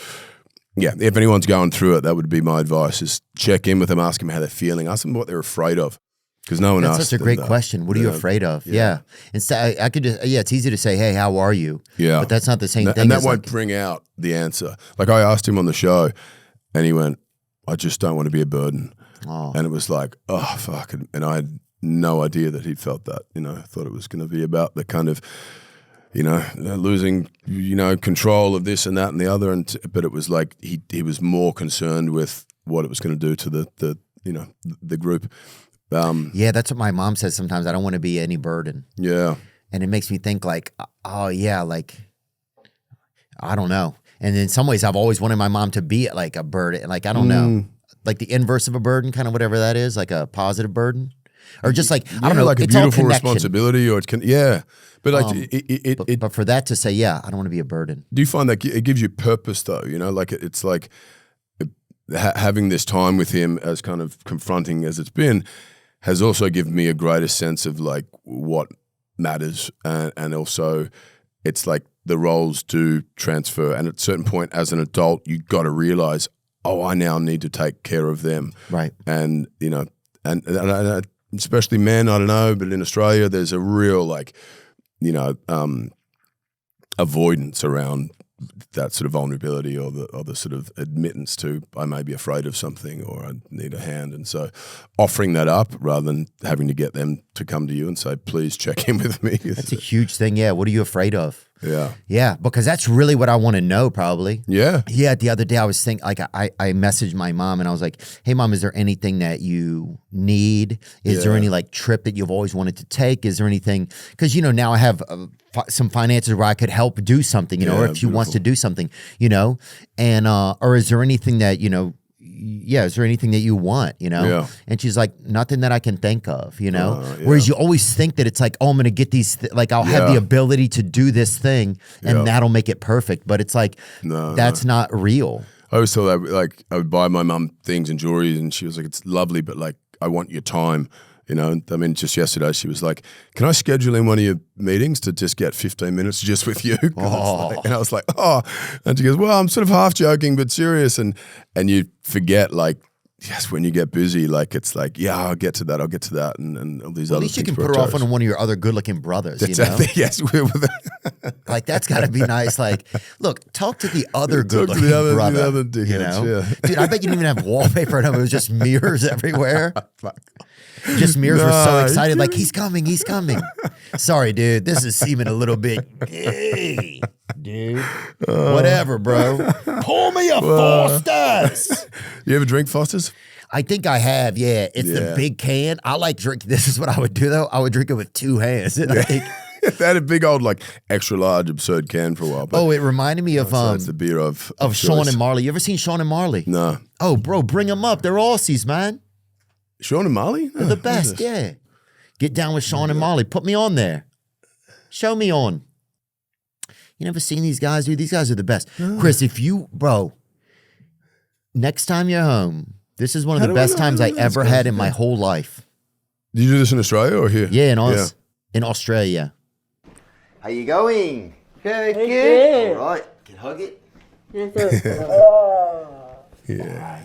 yeah, if anyone's going through it, that would be my advice, is check in with them, ask them how they're feeling, ask them what they're afraid of. Because no one asked. That's such a great question. What are you afraid of? Yeah. Instead, I could just, it's easy to say, hey, how are you? Yeah. But that's not the same thing. And that won't bring out the answer. Like I asked him on the show and he went, I just don't want to be a burden. Oh. And it was like, oh, fuck. And I had no idea that he'd felt that. I thought it was going to be about the kind of, losing, control of this and that and the other. But it was like he was more concerned with what it was going to do to the group. Yeah, that's what my mom says sometimes. I don't want to be any burden. Yeah. And it makes me think like, oh yeah, like, I don't know. And in some ways I've always wanted my mom to be like a burden. Like, I don't know, like the inverse of a burden, kind of whatever that is, like a positive burden. Or just like, I don't know, like a it's all beautiful connection. responsibility, or but like But for that to say, yeah, I don't want to be a burden. do you find that it gives you purpose though? Like it's like having this time with him, as kind of confronting as it's been, has also given me a greater sense of like what matters, and also it's like the roles do transfer, and at a certain point as an adult you got to realize, oh, I now need to take care of them, Right. and and especially men, I don't know, but in Australia there's a real like avoidance around that sort of vulnerability, or the sort of admittance to, I may be afraid of something, or I need a hand. And so offering that up rather than having to get them to come to you and say, please check in with me. That's a huge thing. Yeah. What are you afraid of? Yeah. Yeah. Because that's really what I want to know, probably. Yeah. Yeah. The other day I was thinking, like, I messaged my mom and I was like, hey, mom, is there anything that you need? Is there any like trip that you've always wanted to take? Is there anything? Because, now I have some finances where I could help do something, or if she wants to do something, and, or is there anything that, is there anything that you want, Yeah. And she's like, nothing that I can think of, Whereas you always think that it's like, oh, I'm going to get these, I'll have the ability to do this thing and that'll make it perfect. But it's like, that's not real. I always thought that, like, I would buy my mum things and jewelry, and she was like, it's lovely, but like, I want your time. I mean, just yesterday she was like, can I schedule in one of your meetings to just get 15 minutes just with you? And I was like, oh. And she goes, well, I'm sort of half joking, but serious. And you forget, like, yes, when you get busy, like, it's like, yeah, I'll get to that. And all these other things. At least you can put her off on one of your other good looking brothers, Yes. Like, that's got to be nice. Like, look, talk to the other good looking brother. The other dickheads, Dude, I bet you didn't even have wallpaper at home. It was just mirrors everywhere. Just mirrors were so excited, like, he's coming. Sorry, dude, this is seeming a little bit gay, dude. Whatever, bro. Pull me a Foster's. You ever drink Foster's? I think I have, yeah. It's the big can. I like drink. This is what I would do, though. I would drink it with 2 hands. And I think, they had a big old, like, extra large absurd can for a while. But it reminded me of it's the beer of Sean and Marley. You ever seen Sean and Marley? No. Oh, bro, bring them up. They're Aussies, man. Sean and Marley? They're the best, yeah. Get down with Sean and Marley. Put me on there. Show me on. You never seen these guys, dude? These guys are the best. No. Chris, next time you're home, this is one of the best times I ever had in my whole life. Did you do this in Australia or here? Yeah, in Australia. How you going? Good. All right. Can hug it? Yeah.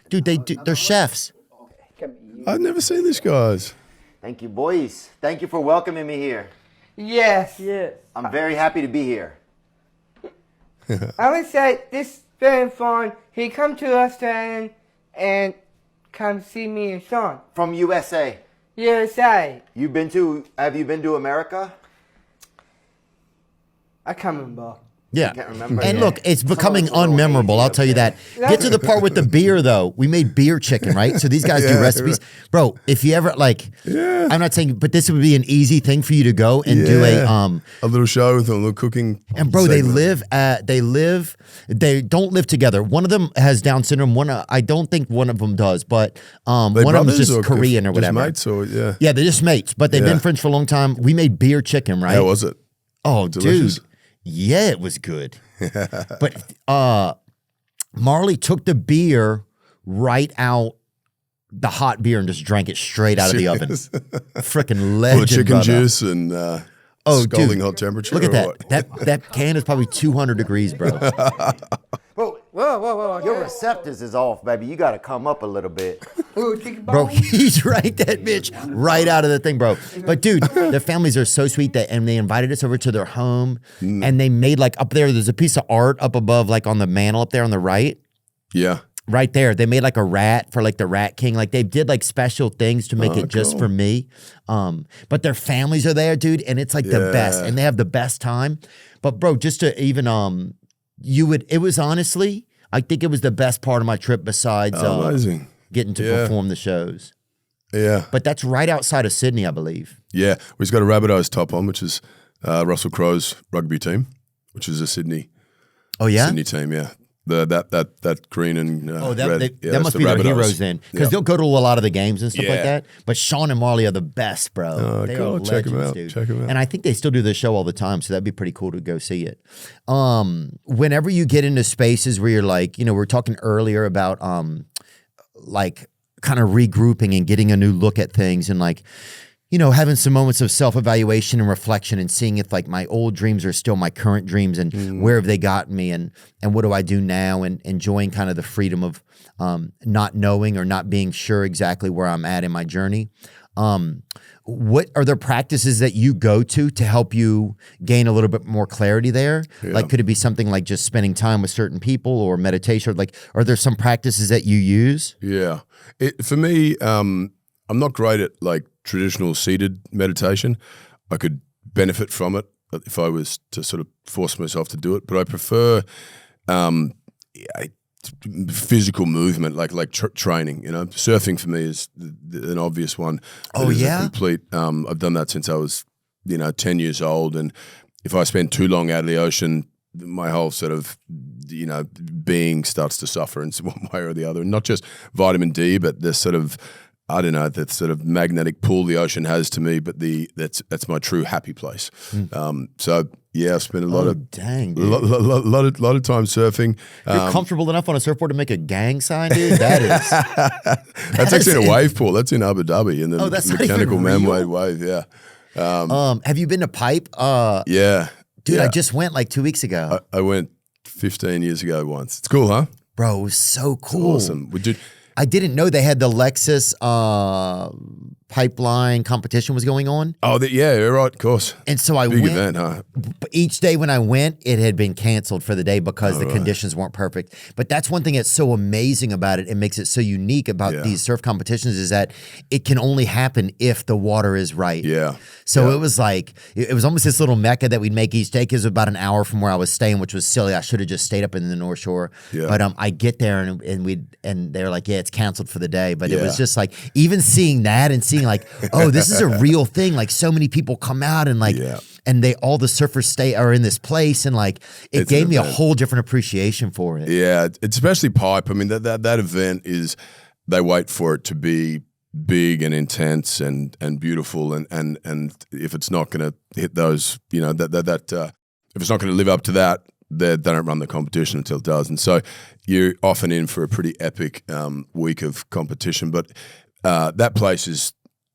Dude, they're chefs. I've never seen these guys. Thank you, boys. Thank you for welcoming me here. Yes. I'm very happy to be here. I would say this is very fun. He come to Australia and come see me and Sean. From USA. USA. Have you been to America? I can't remember. Yeah. I can't remember. And look, it's becoming unmemorable. I'll tell you that. Get to the part with the beer, though. We made beer chicken, right? So these guys do recipes. Bro, if you ever, like, I'm not saying, but this would be an easy thing for you to go and do a little show with a little cooking. And bro, segment. they don't live together. One of them has Down syndrome. I don't think one of them does, but one of them's just Korean or whatever. Just mates or, Yeah, they're just mates, but they've been friends for a long time. We made beer chicken, right? How was it? Oh, Delicious. dude. Yeah, it was good. But Marley took the beer right out, the hot beer, and just drank it straight out of the oven. Freaking legend, Full of chicken brother. juice and scalding hot temperature. Look at that. That can is probably 200 degrees, bro. Whoa. Your receptors is off, baby. You got to come up a little bit. Ooh, Bro, he drank that bitch right out of the thing, bro. But dude, their families are so sweet and they invited us over to their home and they made, like, up there's a piece of art up above, like on the mantle up there on the right. Yeah. Right there. They made like a rat for like the Rat King. Like they did like special things to make it just for me. But their families are there, dude. And it's like the best. And they have the best time. But bro, just to even, it was honestly, I think it was the best part of my trip besides amazing. getting to perform the shows. Yeah. But that's right outside of Sydney, I believe. Yeah. We've got a Rabbitohs top on, which is Russell Crowe's rugby team, which is a Sydney Sydney team, yeah. That green and red. That must be their heroes then, because they'll go to a lot of the games and stuff like that. But Sean and Marley are the best, bro. They are Check legends, them out. dude. Check them out. And I think they still do this show all the time, so that'd be pretty cool to go see it. Whenever you get into spaces where you're like, we were talking earlier about like kind of regrouping and getting a new look at things, and like, having some moments of self-evaluation and reflection and seeing if like my old dreams are still my current dreams and where have they gotten me and what do I do now, and enjoying kind of the freedom of not knowing or not being sure exactly where I'm at in my journey. What are there practices that you go to help you gain a little bit more clarity there? Yeah. Like, could it be something like just spending time with certain people or meditation? Or like, are there some practices that you use? Yeah. For me, I'm not great at like traditional seated meditation. I could benefit from it if I was to sort of force myself to do it, but I prefer physical movement, like training. Surfing for me is an obvious one. Oh yeah, complete. I've done that since I was 10 years old, and if I spend too long out of the ocean, my whole sort of being starts to suffer in one way or the other. And not just vitamin D, but this sort of, I don't know, that sort of magnetic pull the ocean has to me, but that's my true happy place. So yeah, I've spent a lot of time surfing. You're comfortable enough on a surfboard to make a gang sign, dude? That is. That's actually in a wave pool. That's in Abu Dhabi in the that's mechanical man-made wave. Yeah. Have you been to Pipe? Yeah. Dude, yeah. I just went like 2 weeks ago. I went 15 years ago once. It's cool, huh? Bro, it was so cool. It's awesome. I didn't know they had the Lexus pipeline competition was going on. Oh, yeah, you're right, of course. And so I Big went. event, huh? Each day when I went, it had been canceled for the day because the conditions weren't perfect. But that's one thing that's so amazing about it. It makes it so unique about these surf competitions is that it can only happen if the water is right. Yeah. So it was like, it was almost this little mecca that we'd make each day because it was about an hour from where I was staying, which was silly. I should have just stayed up in the North Shore. Yeah. But I get there and they're like, yeah, it's canceled for the day. But it was just like, even seeing that and seeing like, oh, this is a real thing. Like so many people come out and like, and all the surfers are in this place, and like it gave me a whole different appreciation for it. Yeah, it's especially Pipe. I mean, that event is, they wait for it to be big and intense and beautiful, and if it's not going to hit those, if it's not going to live up to that, they don't run the competition until it does. And so you're often in for a pretty epic week of competition. But that place is,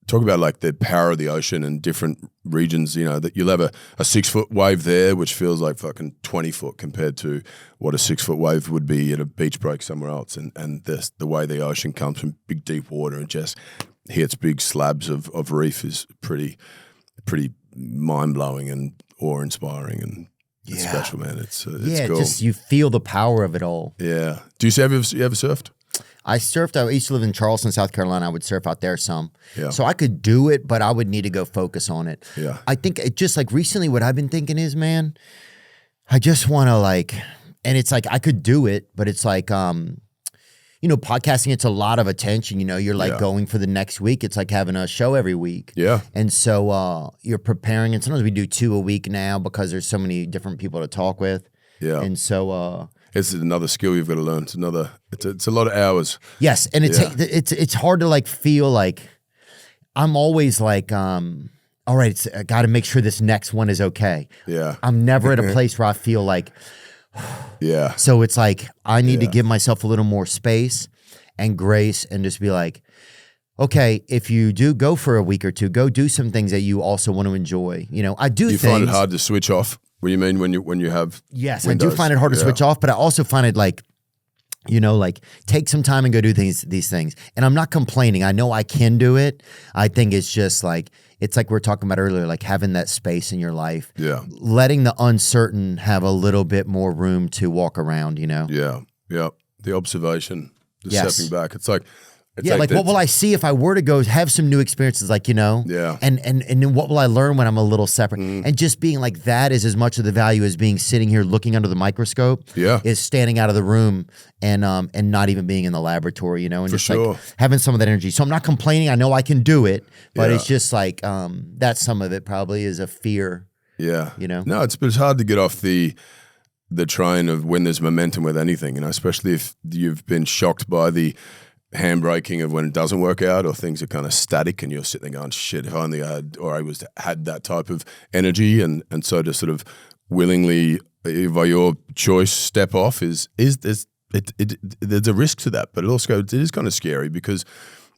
talk about like the power of the ocean and different regions, that you'll have a 6-foot wave there, which feels like fucking 20 foot compared to what a 6-foot wave would be at a beach break somewhere else. And the way the ocean comes from big, deep water and just hits big slabs of reef is pretty mind-blowing and awe-inspiring, and it's special, man. It's cool. Just you feel the power of it all. Yeah. Do you ever surfed? I surfed. I used to live in Charleston, South Carolina. I would surf out there some. Yeah. So I could do it, but I would need to go focus on it. Yeah. I think it just like recently what I've been thinking is, man, I just want to like, and it's like I could do it, but it's like, podcasting, it's a lot of attention. You're like going for the next week. It's like having a show every week. Yeah. And so you're preparing, and sometimes we do 2 a week now because there's so many different people to talk with. Yeah. And so it's another skill you've got to learn. It's a lot of hours. Yes, and it's hard to like feel like I'm always like, all right, I got to make sure this next one is okay. Yeah, I'm never at a place where I feel like, yeah. So it's like I need to give myself a little more space and grace, and just be like, okay, if you do go for a week or two, go do some things that you also want to enjoy. I do. You find it hard to switch off. What do you mean when you have? Yes, windows? I do find it hard to switch off, but I also find it like, like take some time and go do these things. And I'm not complaining. I know I can do it. I think it's just like, it's like we were talking about earlier, like having that space in your life. Yeah. Letting the uncertain have a little bit more room to walk around, Yeah. Yeah. The observation, the stepping back. It's like, Yeah, like what will I see if I were to go have some new experiences, like, Yeah. and then what will I learn when I'm a little separate? And just being like that is as much of the value as being sitting here looking under the microscope. Yeah. Is standing out of the room and not even being in the laboratory, and For just sure. like having some of that energy. So I'm not complaining. I know I can do it, but Yeah. it's just like that's some of it probably is a fear. Yeah. No, but it's hard to get off the train of when there's momentum with anything, especially if you've been shocked by the handbraking of when it doesn't work out or things are kind of static and you're sitting there going, shit, if only I had that type of energy. And so to sort of willingly, by your choice, step off there's a risk to that, but it is kind of scary because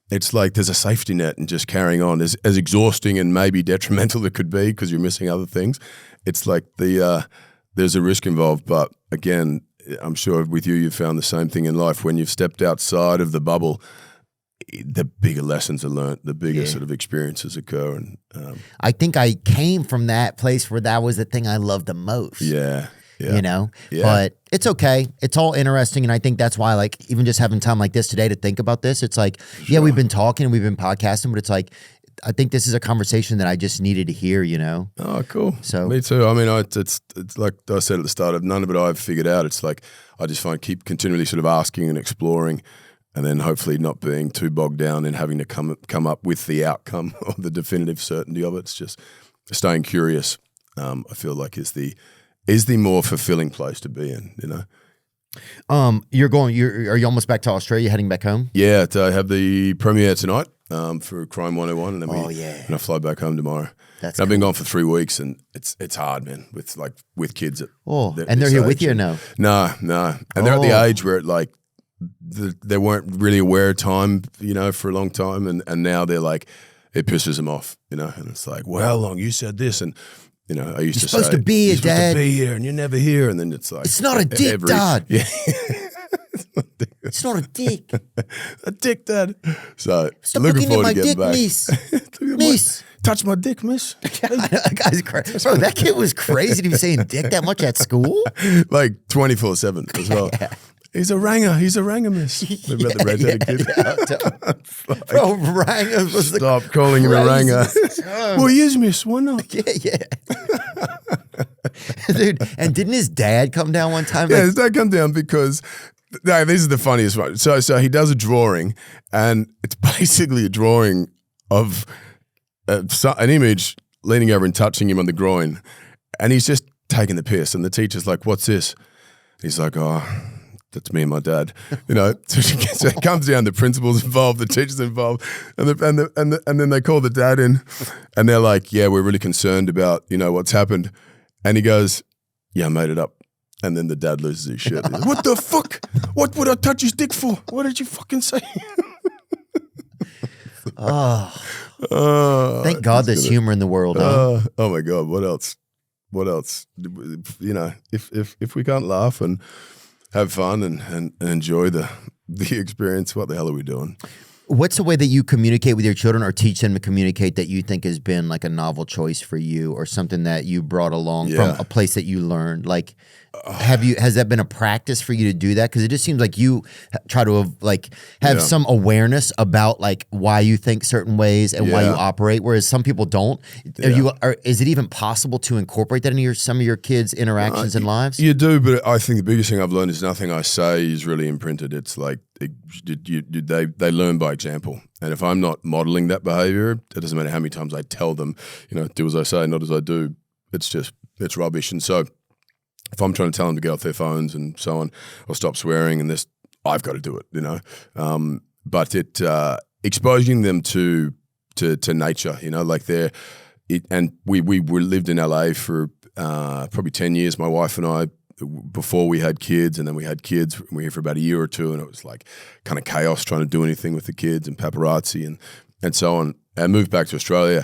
it's like there's a safety net and just carrying on as exhausting and maybe detrimental it could be because you're missing other things. It's like there's a risk involved, but again, I'm sure with you've found the same thing in life. When you've stepped outside of the bubble, the bigger lessons are learned, the bigger sort of experiences occur. And I think I came from that place where that was the thing I loved the most. Yeah. But it's okay. It's all interesting. And I think that's why, like, even just having time like this today to think about this, it's like, we've been talking, we've been podcasting, but it's like, I think this is a conversation that I just needed to hear, Oh, cool. So me too. I mean, it's like I said at the start of none of it I've figured out. It's like I just keep continually sort of asking and exploring, and then hopefully not being too bogged down in having to come up with the outcome or the definitive certainty of it. It's just staying curious. I feel like is the more fulfilling place to be in. Are you almost back to Australia, heading back home? Yeah, I have the premiere tonight for Crime 101, and then and I fly back home tomorrow. I've been gone for 3 weeks, and it's hard, man. With kids. And they're here with you or no? No, and they're at the age where they weren't really aware of time, for a long time, and now they're like, it pisses them off, and it's like, well, how long? You said this, and I used to say, supposed to be here, you're supposed Dad. to be here, and you're never here, and then it's like, It's not a dick, Dad. Yeah. It's not a dick. A dick, Dad. So Stop looking looking at forward my to getting dick, back. miss. Miss. Touch my dick, miss. That guy's crazy. Bro, that kid was crazy to be saying dick that much at school. Like 24/7 as well. Yeah. He's a ranger, miss. About the redheaded kid. Bro, ranger was Stop calling him a ranger. Well, he is, miss. Why not? Yeah. Dude, and didn't his dad come down one time? Yeah, his dad come down because this is the funniest one. So he does a drawing, and it's basically a drawing of an image leaning over and touching him on the groin, and he's just taking the piss. And the teacher's like, "What's this?" He's like, "Oh, that's me and my dad." So it comes down. The principal's involved, the teacher's involved, and then they call the dad in, and they're like, "Yeah, we're really concerned about what's happened." And he goes, "Yeah, I made it up." And then the dad loses his shit. Like, what the fuck? What would I touch his dick for? What did you fucking say? Thank God there's humor in the world. Huh? Oh my God, what else? What else? If we can't laugh and have fun and enjoy the experience, what the hell are we doing? What's the way that you communicate with your children or teach them to communicate that you think has been like a novel choice for you or something that you brought along from a place that you learned? Like, has that been a practice for you to do that? Because it just seems like you try to have some awareness about like why you think certain ways and why you operate, whereas some people don't. Is it even possible to incorporate that into some of your kids' interactions and lives? You do, but I think the biggest thing I've learned is nothing I say is really imprinted. It's like they learn by example. And if I'm not modeling that behavior, it doesn't matter how many times I tell them, do as I say, not as I do. It's rubbish. And so if I'm trying to tell them to get off their phones and so on, or stop swearing and this, I've got to do it, But exposing them to nature, like and we lived in LA for probably 10 years, my wife and I, before we had kids, and then we had kids. We were here for about a year or two, and it was like kind of chaos trying to do anything with the kids and paparazzi and so on. I moved back to Australia.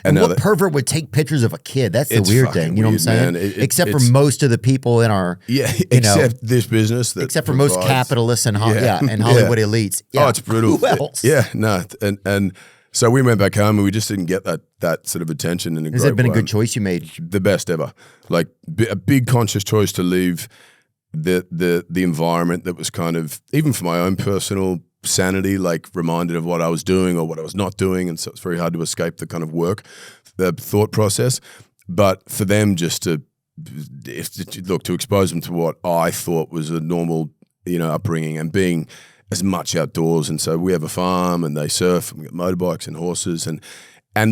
And what pervert would take pictures of a kid? That's the weird thing. You know what I'm saying? Except for most of the people in our except this business. Except for most capitalists and Hollywood elites. Yeah. Oh, it's brutal. Who else? Yeah, no, and so we went back home and we just didn't get that sort of attention. And has that been a good choice you made? The best ever. Like a big conscious choice to leave the environment that was kind of, even for my own personal sanity, like reminded of what I was doing or what I was not doing. And so it's very hard to escape the kind of work, the thought process. But for them just to expose them to what I thought was a normal, upbringing and being as much outdoors. And so we have a farm and they surf and we got motorbikes and horses and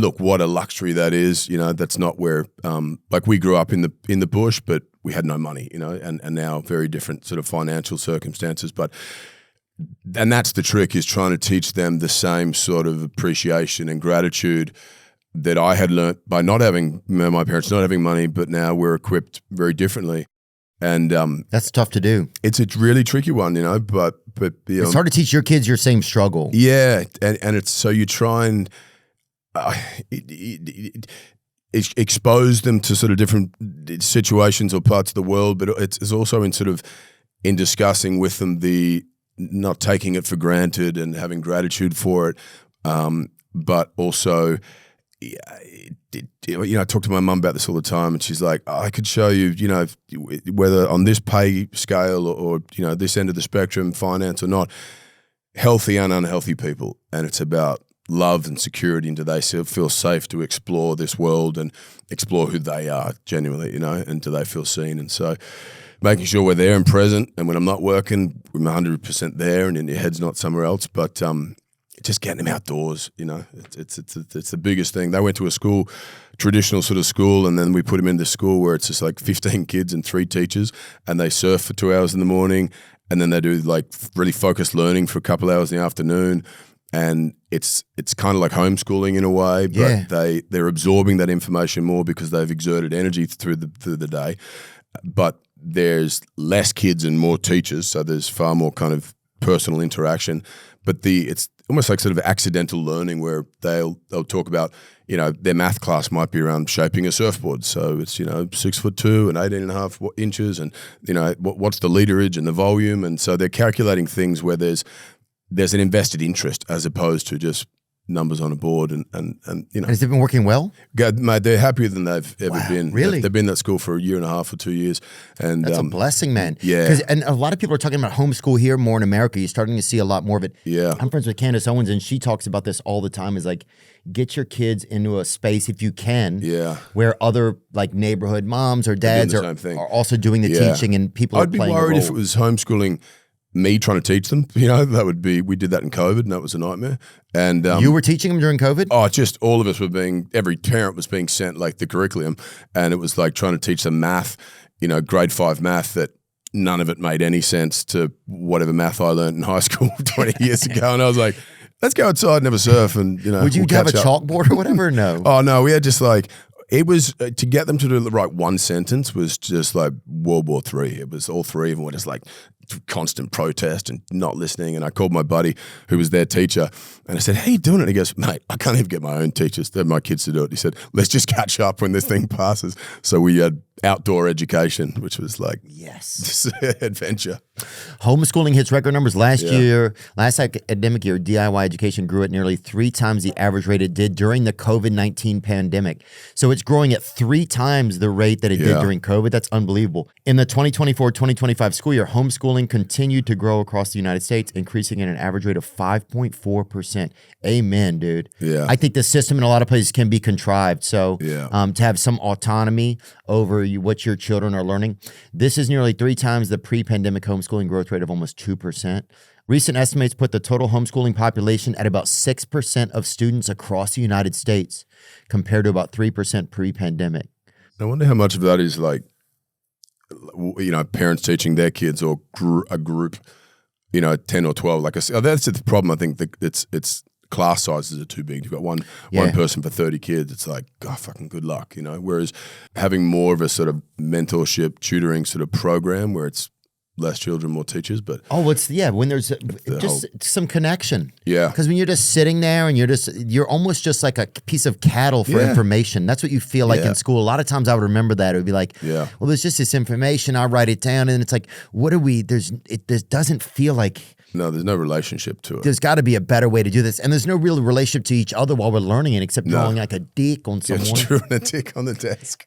look, what a luxury that is. That's not where, like we grew up in the bush, but we had no money, and now very different sort of financial circumstances. And that's the trick, is trying to teach them the same sort of appreciation and gratitude that I had learnt by not having, my parents not having money, but now we're equipped very differently. And that's tough to do. It's a really tricky one, but it's hard to teach your kids your same struggle. Yeah, and it's so you try and expose them to sort of different situations or parts of the world, but it's also in discussing with them the not taking it for granted and having gratitude for it, but also. I talk to my mum about this all the time, and she's like, I could show you, whether on this pay scale or this end of the spectrum, finance or not, healthy and unhealthy people. And it's about love and security, and do they feel safe to explore this world and explore who they are genuinely, and do they feel seen? And so making sure we're there and present, and when I'm not working, I'm 100% there and your head's not somewhere else. But just getting them outdoors, it's the biggest thing. They went to a school, traditional sort of school, and then we put them into school where it's just like 15 kids and 3 teachers, and they surf for 2 hours in the morning, and then they do like really focused learning for a couple hours in the afternoon. And it's kind of like homeschooling in a way, but they're absorbing that information more because they've exerted energy through the day. But there's less kids and more teachers, so there's far more kind of personal interaction. But it's almost like sort of accidental learning, where they'll talk about, their math class might be around shaping a surfboard. So it's, 6'2" and 18.5 inches, and what's the literage and the volume, and so they're calculating things where there's an invested interest as opposed to just numbers on a board. And Has it been working well? God, mate, they're happier than they've ever been. Really? They've been at school for 1.5 years or 2 years. And that's a blessing, man. Yeah. And a lot of people are talking about homeschool here more in America. You're starting to see a lot more of it. Yeah. I'm friends with Candace Owens, and she talks about this all the time, is like, get your kids into a space, if you can, where other like neighborhood moms or dads are also doing the teaching, and people are playing a role. I'd be worried if it was homeschooling me trying to teach them. That would be, we did that in COVID, and that was a nightmare. And you were teaching them during COVID? Oh, just all of us every parent was being sent like the curriculum, and it was like trying to teach them math, grade 5 math, that none of it made any sense to whatever math I learned in high school 20 years ago. And I was like, let's go outside and have a surf, and would you have a chalkboard or whatever? No. Oh no, we had just like, it was to get them to do the right one sentence was just like World War III. It was all 3 of them were just like constant protest and not listening. And I called my buddy who was their teacher, and I said, "How you doing it?" And he goes, "Mate, I can't even get my own teachers, my kids to do it." He said, "Let's just catch up when this thing passes." So we had outdoor education, which was like this adventure. Homeschooling hits record numbers last academic year. DIY education grew at nearly 3 times the average rate it did during the COVID-19 pandemic. So it's growing at 3 times the rate that it did during COVID. That's unbelievable. In the 2024-2025 school year, homeschooling continued to grow across the United States, increasing at an average rate of 5.4%. Amen, dude. Yeah. I think the system in a lot of places can be contrived. So to have some autonomy over what your children are learning. This is nearly 3 times the pre-pandemic homeschooling growth rate of almost 2%. Recent estimates put the total homeschooling population at about 6% of students across the United States, compared to about 3% pre-pandemic. I wonder how much of that is like, parents teaching their kids, or a group, 10 or 12. Like I said, that's the problem. I think that it's class sizes are too big. You've got one person for 30 kids. It's like, God, fucking good luck, Whereas having more of a sort of mentorship, tutoring sort of program where it's less children, more teachers. But when there's some connection. Yeah. Because when you're just sitting there and you're almost just like a piece of cattle for information. That's what you feel like in school. A lot of times I would remember that. It would be like, well, there's just this information. I'll write it down. And it's like, it doesn't feel like. No, there's no relationship to it. There's got to be a better way to do this. And there's no real relationship to each other while we're learning it, except drawing like a dick on someone. Just drawing a dick on the desk.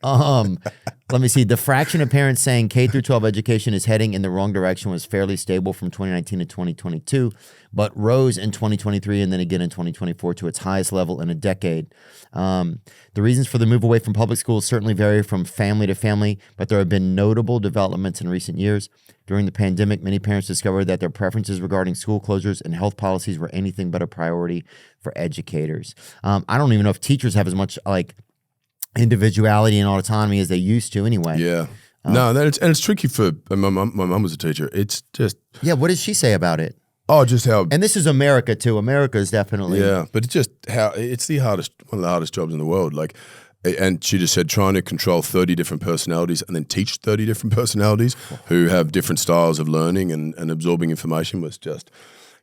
Let me see. The fraction of parents saying K through 12 education is heading in the wrong direction was fairly stable from 2019 to 2022, but rose in 2023 and then again in 2024 to its highest level in a decade. The reasons for the move away from public schools certainly vary from family to family, but there have been notable developments in recent years. During the pandemic, many parents discovered that their preferences regarding school closures and health policies were anything but a priority for educators. I don't even know if teachers have as much like individuality and autonomy as they used to anyway. Yeah. No, it's tricky for my mum was a teacher. It's just What did she say about it? just how And this is America too. America is definitely but it's just how it's one of the hardest jobs in the world. Like, and she just said trying to control 30 different personalities and then teach 30 different personalities who have different styles of learning and absorbing information was just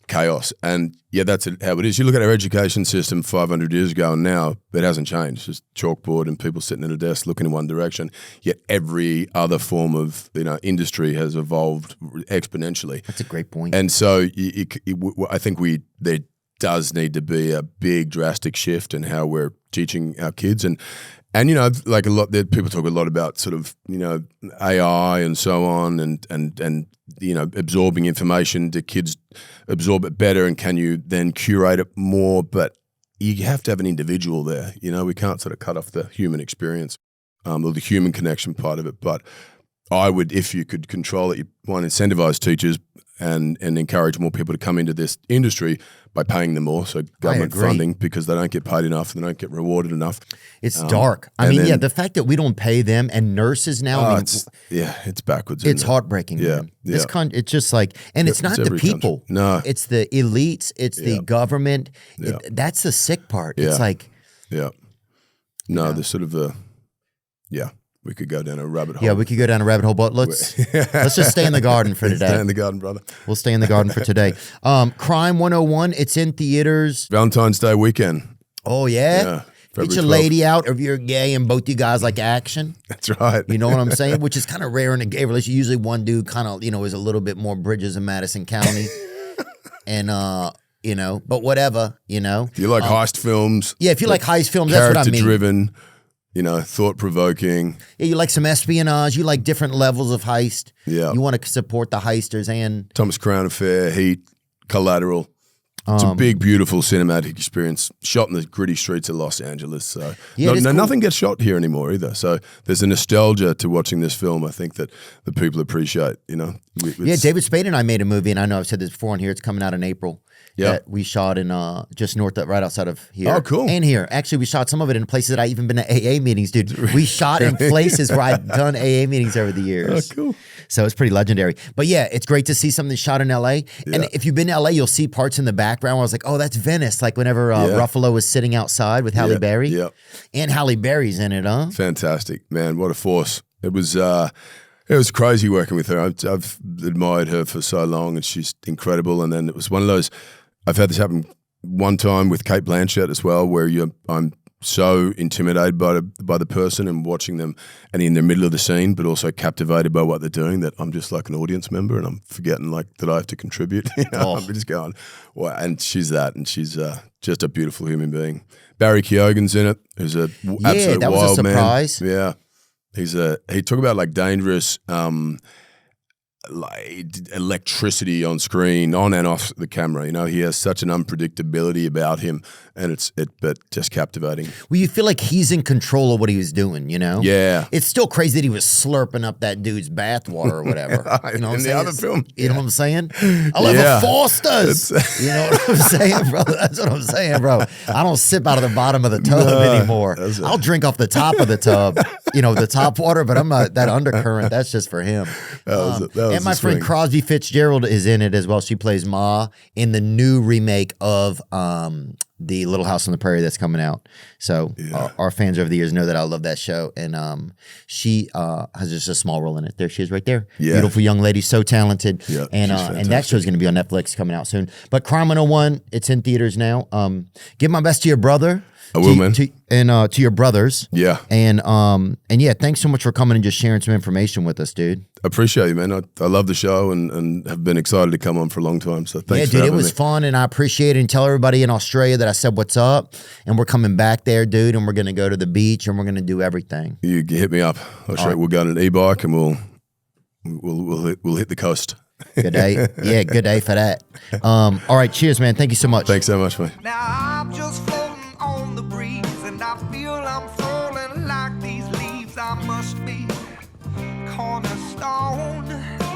chaos. And that's how it is. You look at our education system 500 years ago and now, it hasn't changed. It's just chalkboard and people sitting at a desk looking in one direction. Yet every other form of industry has evolved exponentially. That's a great point. And so I think there does need to be a big drastic shift in how we're teaching our kids. And like people talk a lot about sort of, AI and so on and absorbing information. Do kids absorb it better and can you then curate it more? But you have to have an individual there. We can't sort of cut off the human experience or the human connection part of it. But I would, if you could control it, you want to incentivize teachers and encourage more people to come into this industry by paying them more, so government funding, because they don't get paid enough, they don't get rewarded enough. It's dark. I mean, the fact that we don't pay them and nurses now, it's backwards. It's heartbreaking. Yeah, man. It's just like, and it's not the people. Country. No, it's the elites. It's the government. That's the sick part. It's like, there's sort of we could go down a rabbit hole. Yeah, we could go down a rabbit hole, but let's just stay in the garden for today. Stay in the garden, brother. We'll stay in the garden for today. Crime 101, it's in theaters. Valentine's Day weekend. Oh, yeah? Get your lady out if you're gay and both you guys like action. That's right. You know what I'm saying? Which is kind of rare in a gay relationship. Usually one dude kind of, is a little bit more Bridges in Madison County. And, but whatever, If you like heist films. Yeah, if you like heist films, that's what I mean. Character-driven. Thought-provoking. Yeah, you like some espionage. You like different levels of heist. Yeah. You want to support the heisters and... Thomas Crown Affair, Heat, Collateral. It's a big, beautiful cinematic experience shot in the gritty streets of Los Angeles. So nothing gets shot here anymore either. So there's a nostalgia to watching this film, I think, that the people appreciate, David Spade and I made a movie, and I know I've said this before on here. It's coming out in April. Yeah, that we shot in just right outside of here. Oh, cool. And here. Actually, we shot some of it in places that I even been to AA meetings, dude. We shot in places where I've done AA meetings over the years. Oh, cool. So it's pretty legendary. But yeah, it's great to see something shot in LA. Yeah. And if you've been to LA, you'll see parts in the background where I was like, oh, that's Venice. Like whenever Ruffalo was sitting outside with Halle Berry. Yeah. And Halle Berry's in it, huh? Fantastic. Man, what a force. It was crazy working with her. I've admired her for so long, and she's incredible. And then it was one of those... I've had this happen one time with Cate Blanchett as well, where I'm so intimidated by the person and watching them and in the middle of the scene, but also captivated by what they're doing, that I'm just like an audience member and I'm forgetting that I have to contribute. I'm just going, wow. And she's that, and she's just a beautiful human being. Barry Keoghan's in it, who's a absolute that wild was a surprise. Man. Yeah, he talk about dangerous. Electricity on screen, on and off the camera. He has such an unpredictability about him, and but just captivating. Well, you feel like he's in control of what he was doing, Yeah. It's still crazy that he was slurping up that dude's bathwater or whatever. You know what I'm saying? The other film. You know what I'm saying? I'll have a Foster's. You know what I'm saying, bro? That's what I'm saying, bro. I don't sip out of the bottom of the tub anymore. I'll drink off the top of the tub, the top water, but I'm not that undercurrent. That's just for him. And my friend Crosby Fitzgerald is in it as well. She plays Ma in the new remake of the Little House on the Prairie that's coming out. So our fans over the years know that I love that show. And she has just a small role in it. There she is right there. Yeah. Beautiful young lady, so talented. Yeah, and that show's going to be on Netflix coming out soon. But Crime 101, it's in theaters now. Give my best to your brother. I will, man. To your brothers. Yeah. And yeah, thanks so much for coming and just sharing some information with us, dude. I appreciate you, man. I love the show and have been excited to come on for a long time. So thanks for having me. Yeah, dude, it was fun, and I appreciate it. And tell everybody in Australia that I said what's up, and we're coming back there, dude, and we're going to go to the beach, and we're going to do everything. You hit me up. We'll go on an e-bike, and we'll hit the coast. Good day. Yeah, good day for that. All right, cheers, man. Thank you so much. Thanks so much, mate. Now I'm just floating on the breeze, and I feel I'm falling like these leaves. I must be cornerstone.